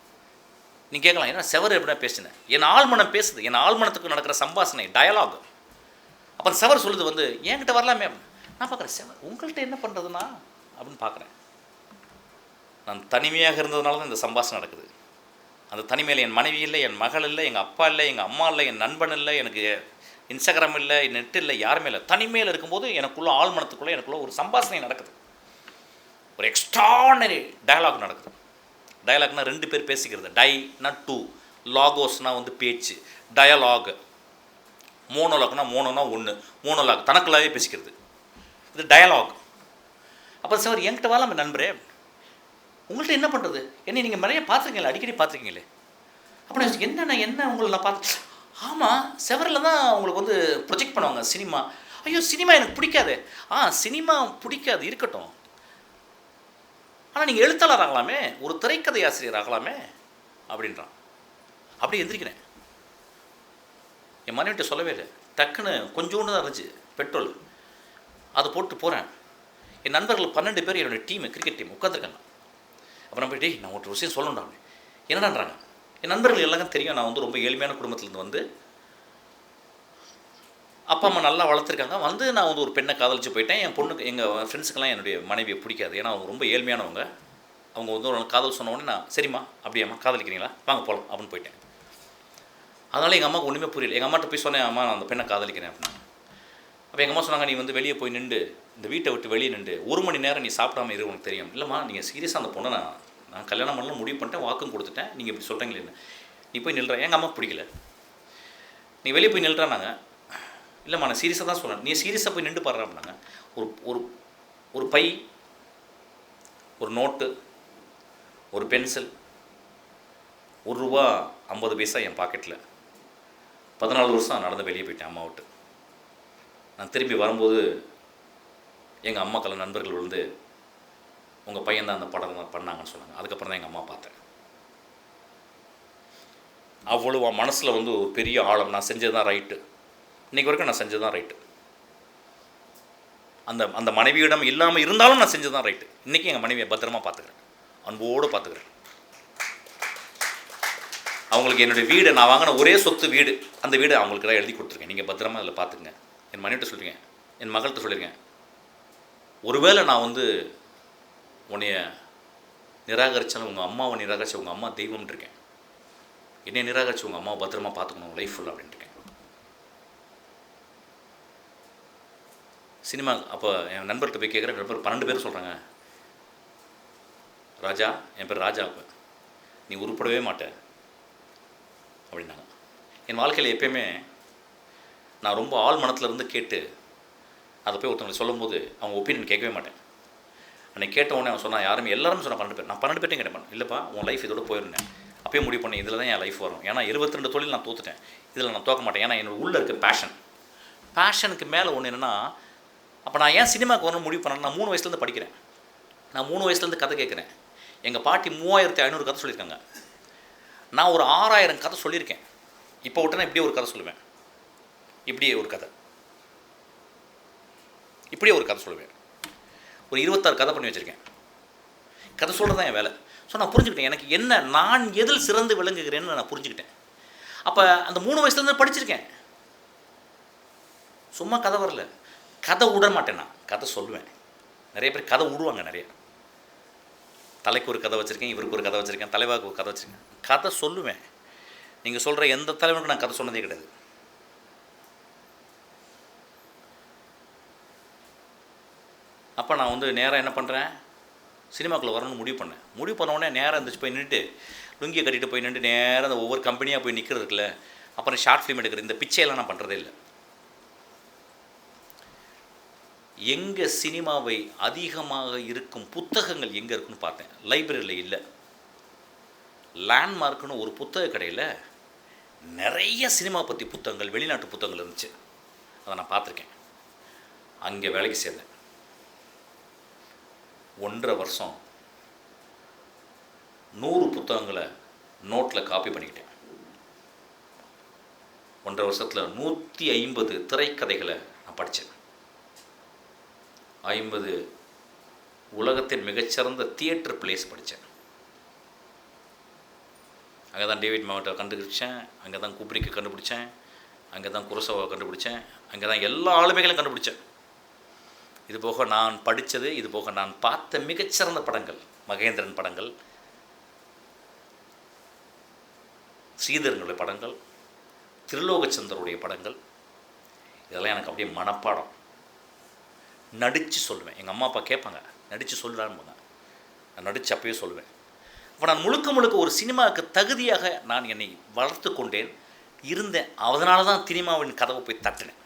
நீங்கள் கேட்கலாம், ஏன்னா செவர் எப்படின்னா பேசினேன், என் ஆழ்மனம் பேசுது, என் ஆழ்மனத்துக்கு நடக்கிற சம்பாஷணை டயலாக். அப்போ செவர் சொல்லுது வந்து என்கிட்ட வரலாமே. நான் பார்க்குறேன், செவர் உங்கள்கிட்ட என்ன பண்ணுறதுன்னா அப்படின்னு பார்க்குறேன். நான் தனிமையாக இருந்ததுனால தான் இந்த சம்பாஷணை நடக்குது. அந்த தனிமையில் என் மனைவி இல்லை, என் மகள் இல்லை, எங்கள் அப்பா இல்லை, எங்கள் அம்மா இல்லை, என் நண்பன் இல்லை, எனக்கு இன்ஸ்டாகிராம் இல்லை, நெட் இல்லை, யாருமே இல்லை. தனிமையில் இருக்கும்போது எனக்குள்ள ஆழ்மனத்துக்குள்ளே எனக்குள்ள ஒரு சம்பாஷணை நடக்குது, ஒரு எக்ஸ்ட்ரானரி டயலாக் நடக்குது. டயலாக்னால் 2 பேர் பேசிக்கிறது, டைனா 2, லாகோஸ்னால் வந்து பேச்சு, டயலாக் மோனோலாக்னா மோனோனா ஒன்று, மோனோலாக் தனக்குள்ளாவே பேசிக்கிறது, இது டயலாக். அப்போ சார் என்கிட்ட வாழாம நண்பரே, உங்கள்கிட்ட என்ன பண்ணுறது, என்னை நீங்கள் நிறைய பார்த்துருக்கீங்களே, அடிக்கடி பார்த்துருக்கீங்களே. அப்போ என்ன உங்களை நான் பார்த்து, ஆமாம் செவரில் தான் உங்களுக்கு வந்து ப்ரொஜெக்ட் பண்ணுவாங்க சினிமா. ஐயோ சினிமா எனக்கு பிடிக்காது. சினிமா பிடிக்காது இருக்கட்டும், ஆனால் நீங்கள் எழுத்தாளர் ஆகலாமே, ஒரு திரைக்கதை ஆசிரியர் ஆகலாமே அப்படின்றான். அப்படியே எந்திரிக்கிறேன். என் மனைவிட்ட சொல்லவே இல்லை. டக்குன்னு கொஞ்சோண்டு தான் இருந்துச்சு பெட்ரோல், அதை போட்டு போகிறேன். என் நண்பர்கள் 12 பேர் என்னுடைய டீமு, கிரிக்கெட் டீம் உட்காந்துருக்காங்க. அப்புறம் போய் நான் ஒரு விஷயம் சொல்லணும்டா. என்னடான்றாங்க. என் நண்பர்கள் எல்லாருக்கும் தெரியும் நான் வந்து ரொம்ப ஏழ்மையான குடும்பத்துலேருந்து வந்து அப்பா அம்மா நல்லா வளர்த்துருக்காங்க. வந்து நான் வந்து ஒரு பெண்ணை காதலிச்சு போயிட்டேன். என் பொண்ணுக்கு எங்கள் ஃப்ரெண்ட்ஸுக்கெல்லாம் என்னுடைய மனைவியை பிடிக்காது, ஏன்னா அவங்க ரொம்ப ஏழ்மையானவங்க. அவங்க வந்து ஒரு காதல் சொன்ன உடனே நான் சரிம்மா அப்படியாம்மா காதலிக்கிறீங்களா வாங்க போகலாம் அப்படின்னு போயிட்டேன். அதனால் எங்கள் அம்மாவுக்கு ஒன்றுமே புரியல. எங்கள் அம்மாட்ட போய் சொன்னேன், அம்மா நான் அந்த பெண்ணை காதலிக்கிறேன் அப்படின்னா. அப்போ எங்கள் அம்மா சொன்னாங்க, நீ வந்து வெளியே போய் நின்று, இந்த வீட்டை விட்டு வெளியே நின்று 1 மணி நேரம் நீ சாப்பிடாம இரு, உனக்கு தெரியும். இல்லைம்மா நீங்கள் சீரியஸாக அந்த பொண்ணை நான் கல்யாணம் பண்ணலாம் முடிவு பண்ணிட்டேன், வாக்கும் கொடுத்துட்டேன், நீங்கள் இப்படி சொல்கிறீங்களே என்ன, நீ போய் நில்ற. எங்கள் அம்மாவுக்கு பிடிக்கல. நீ வெளியே போய் நில்றானாங்க. இல்லைம்மா நான் சீரியஸாக தான் சொன்னேன். நீ சீரியஸாக போய் நின்று பாடுறா அப்படின்னாங்க. ஒரு பை, ஒரு நோட்டு, ஒரு பென்சில், ₹1.50 என் பாக்கெட்டில். 14 வருஷம் நடந்து வெளியே போயிட்டேன் அம்மா விட்டு. நான் திரும்பி வரும்போது எங்கள் அம்மாக்கள் நண்பர்கள் விழுந்து, உங்கள் பையன் தான் அந்த படம் பண்ணாங்கன்னு சொன்னாங்க. அதுக்கப்புறம் தான் எங்கள் அம்மா பார்த்தேன். அவ்வளோ மனசில் வந்து ஒரு பெரிய ஆழம். நான் செஞ்சது தான் ரைட்டு, இன்றைக்கி வரைக்கும் நான் செஞ்சது தான் ரைட்டு. அந்த மனைவியிடம் இல்லாமல் இருந்தாலும் நான் செஞ்சது தான் ரைட்டு. இன்றைக்கி எங்கள் மனைவியை பத்திரமா பார்த்துக்கிறேன், அன்போடு பார்த்துக்கிறேன். அவங்களுக்கு என்னுடைய வீடு, நான் வாங்கின ஒரே சொத்து வீடு, அந்த வீடு அவங்களுக்கு தான் எழுதி கொடுத்துருக்கேன். நீங்கள் பத்திரமா அதில் பார்த்துங்க. என் மனைவிட்ட சொல்லிருக்கேன், என் மகள்கிட்ட சொல்லியிருக்கேன், ஒருவேளை நான் வந்து உன்னைய நிராகரித்தாலும் உங்கள் அம்மாவை நிராகரித்த உங்கள் அம்மா தெய்வம்னு இருக்கேன். என்னை நிராகரித்து உங்கள் அம்மாவை பத்திரமா பார்த்துக்கணும் லைஃப் ஃபுல் அப்படின்ட்டு இருக்கேன். சினிமா அப்போ என் நண்பர்கிட்ட போய் கேட்குறேன். நண்பர் 12 பேர் சொல்கிறாங்க, ராஜா, என் பேர் ராஜா, அப்போ நீ உருப்படவே மாட்டேன் அப்படின்னாங்க. என் வாழ்க்கையில் எப்பயுமே நான் ரொம்ப ஆள் மனத்துலேருந்து கேட்டு அதை போய் ஒருத்தவங்களை சொல்லும்போது அவங்க ஒப்பீனியன் கேட்கவே மாட்டேன். அன்றைக்கி கேட்ட உடனே அவன் சொன்னால், யாருமே எல்லாரும் சொன்னால் 12 பேர், நான் 12 பேர்ட்டையும் கேட்டேன், இல்லைப்பா உன் லைஃப் இதோட போயிருந்தேன், அப்பயே முடிவு பண்ணேன் இதில் தான் என் லைஃப் வரும். ஏன்னா 22 தொழில் நான் தோத்துட்டேன், இதில் நான் தோக்க மாட்டேன். ஏன்னா என்னோட உள்ளே இருக்க பேஷனுக்கு மேலே ஒன்று என்னென்னா, அப்போ நான் ஏன் சினிமாவுக்கு வரணும் முடிவு பண்ணேன். நான் 3 வயசுலேருந்து படிக்கிறேன், நான் 3 வயசுலேருந்து கதை கேட்குறேன். எங்கள் பாட்டி 3500 கதை சொல்லியிருக்காங்க, நான் ஒரு 6000 கதை சொல்லியிருக்கேன். இப்போ விட்டு நான் இப்படியே ஒரு கதை சொல்லுவேன், இப்படியே ஒரு கதை, இப்படியே ஒரு கதை சொல்லுவேன். ஒரு 26 கதை பண்ணி வச்சுருக்கேன். கதை சொல்கிறது தான் என் வேலை. ஸோ நான் புரிஞ்சுக்கிட்டேன் எனக்கு என்ன, நான் எதில் சிறந்து விளங்குகிறேன்னு நான் புரிஞ்சுக்கிட்டேன். அப்போ அந்த 3 வயசுலேருந்து படிச்சிருக்கேன். சும்மா கதை வரல, கதை விட மாட்டேன், நான் கதை சொல்லுவேன். நிறைய பேர் கதை விடுவாங்க, நிறைய தலைக்கு ஒரு கதை வச்சுருக்கேன், இவருக்கு ஒரு கதை வச்சுருக்கேன், தலைவாக்கு ஒரு கதை வச்சுருக்கேன். கதை சொல்லுவேன். நீங்கள் சொல்கிற எந்த தலைவனுக்கும் நான் கதை சொன்னதே கிடையாது. அப்போ நான் வந்து நேராக என்ன பண்ணுறேன், சினிமாக்குள்ளே வரணும்னு முடிவு பண்ண உடனே நேராக இருந்துச்சு போய் நின்றுட்டு, லுங்கியை கட்டிட்டு போய் நின்று நேராக அந்த ஒவ்வொரு கம்பெனியாக போய் நிற்கிறது இருக்குல்ல, அப்புறம் ஷார்ட் ஃபிலிம் எடுக்கிற இந்த பிச்சையெல்லாம் நான் பண்ணுறதே இல்லை. எங்கே சினிமாவை அதிகமாக இருக்கும் புத்தகங்கள் எங்கே இருக்குன்னு பார்த்தேன். லைப்ரரியில் இல்லை. லேண்ட்மார்க்குன்னு ஒரு புத்தக கடையில் நிறைய சினிமா பற்றி புத்தகங்கள், வெளிநாட்டு புத்தகங்கள் இருந்துச்சு. அதை நான் பார்த்துருக்கேன். அங்கே வேலைக்கு சேர்ந்தேன். 1.5 வருஷம் 100 புத்தகங்களை நோட்டில் காப்பி பண்ணிக்கிட்டேன். 1.5 வருஷத்தில் 150 திரைக்கதைகளை நான் படித்தேன். 50 உலகத்தின் மிகச்சிறந்த தியேட்டர் பிளேஸ் படித்தேன். அங்கே தான் டேவிட் மாவட்டை கண்டுபிடிச்சேன், அங்கே தான் குப்ரிக்கு கண்டுபிடிச்சேன், அங்கே தான் குரோசாவா கண்டுபிடிச்சேன், அங்கே தான் எல்லா ஆளுமைகளையும் கண்டுபிடிச்சேன். இது போக நான் படித்தது, இது போக நான் பார்த்த மிகச்சிறந்த படங்கள், மகேந்திரன் படங்கள், ஸ்ரீதரனுடைய படங்கள், திருலோகச்சந்தருடைய படங்கள், இதெல்லாம் எனக்கு அப்படியே மனப்பாடம். நடித்து சொல்லுவேன். எங்கள் அம்மா அப்பா கேட்பாங்க, நடித்து சொல்லுறான்னு, நான் நடித்து அப்பயே சொல்லுவேன். அப்போ நான் முழுக்க ஒரு சினிமாவுக்கு தகுதியாக நான் என்னை வளர்த்து கொண்டேன். இருந்தேன். அதனால தான் சினிமாவின் கதவை போய் தட்டினேன்.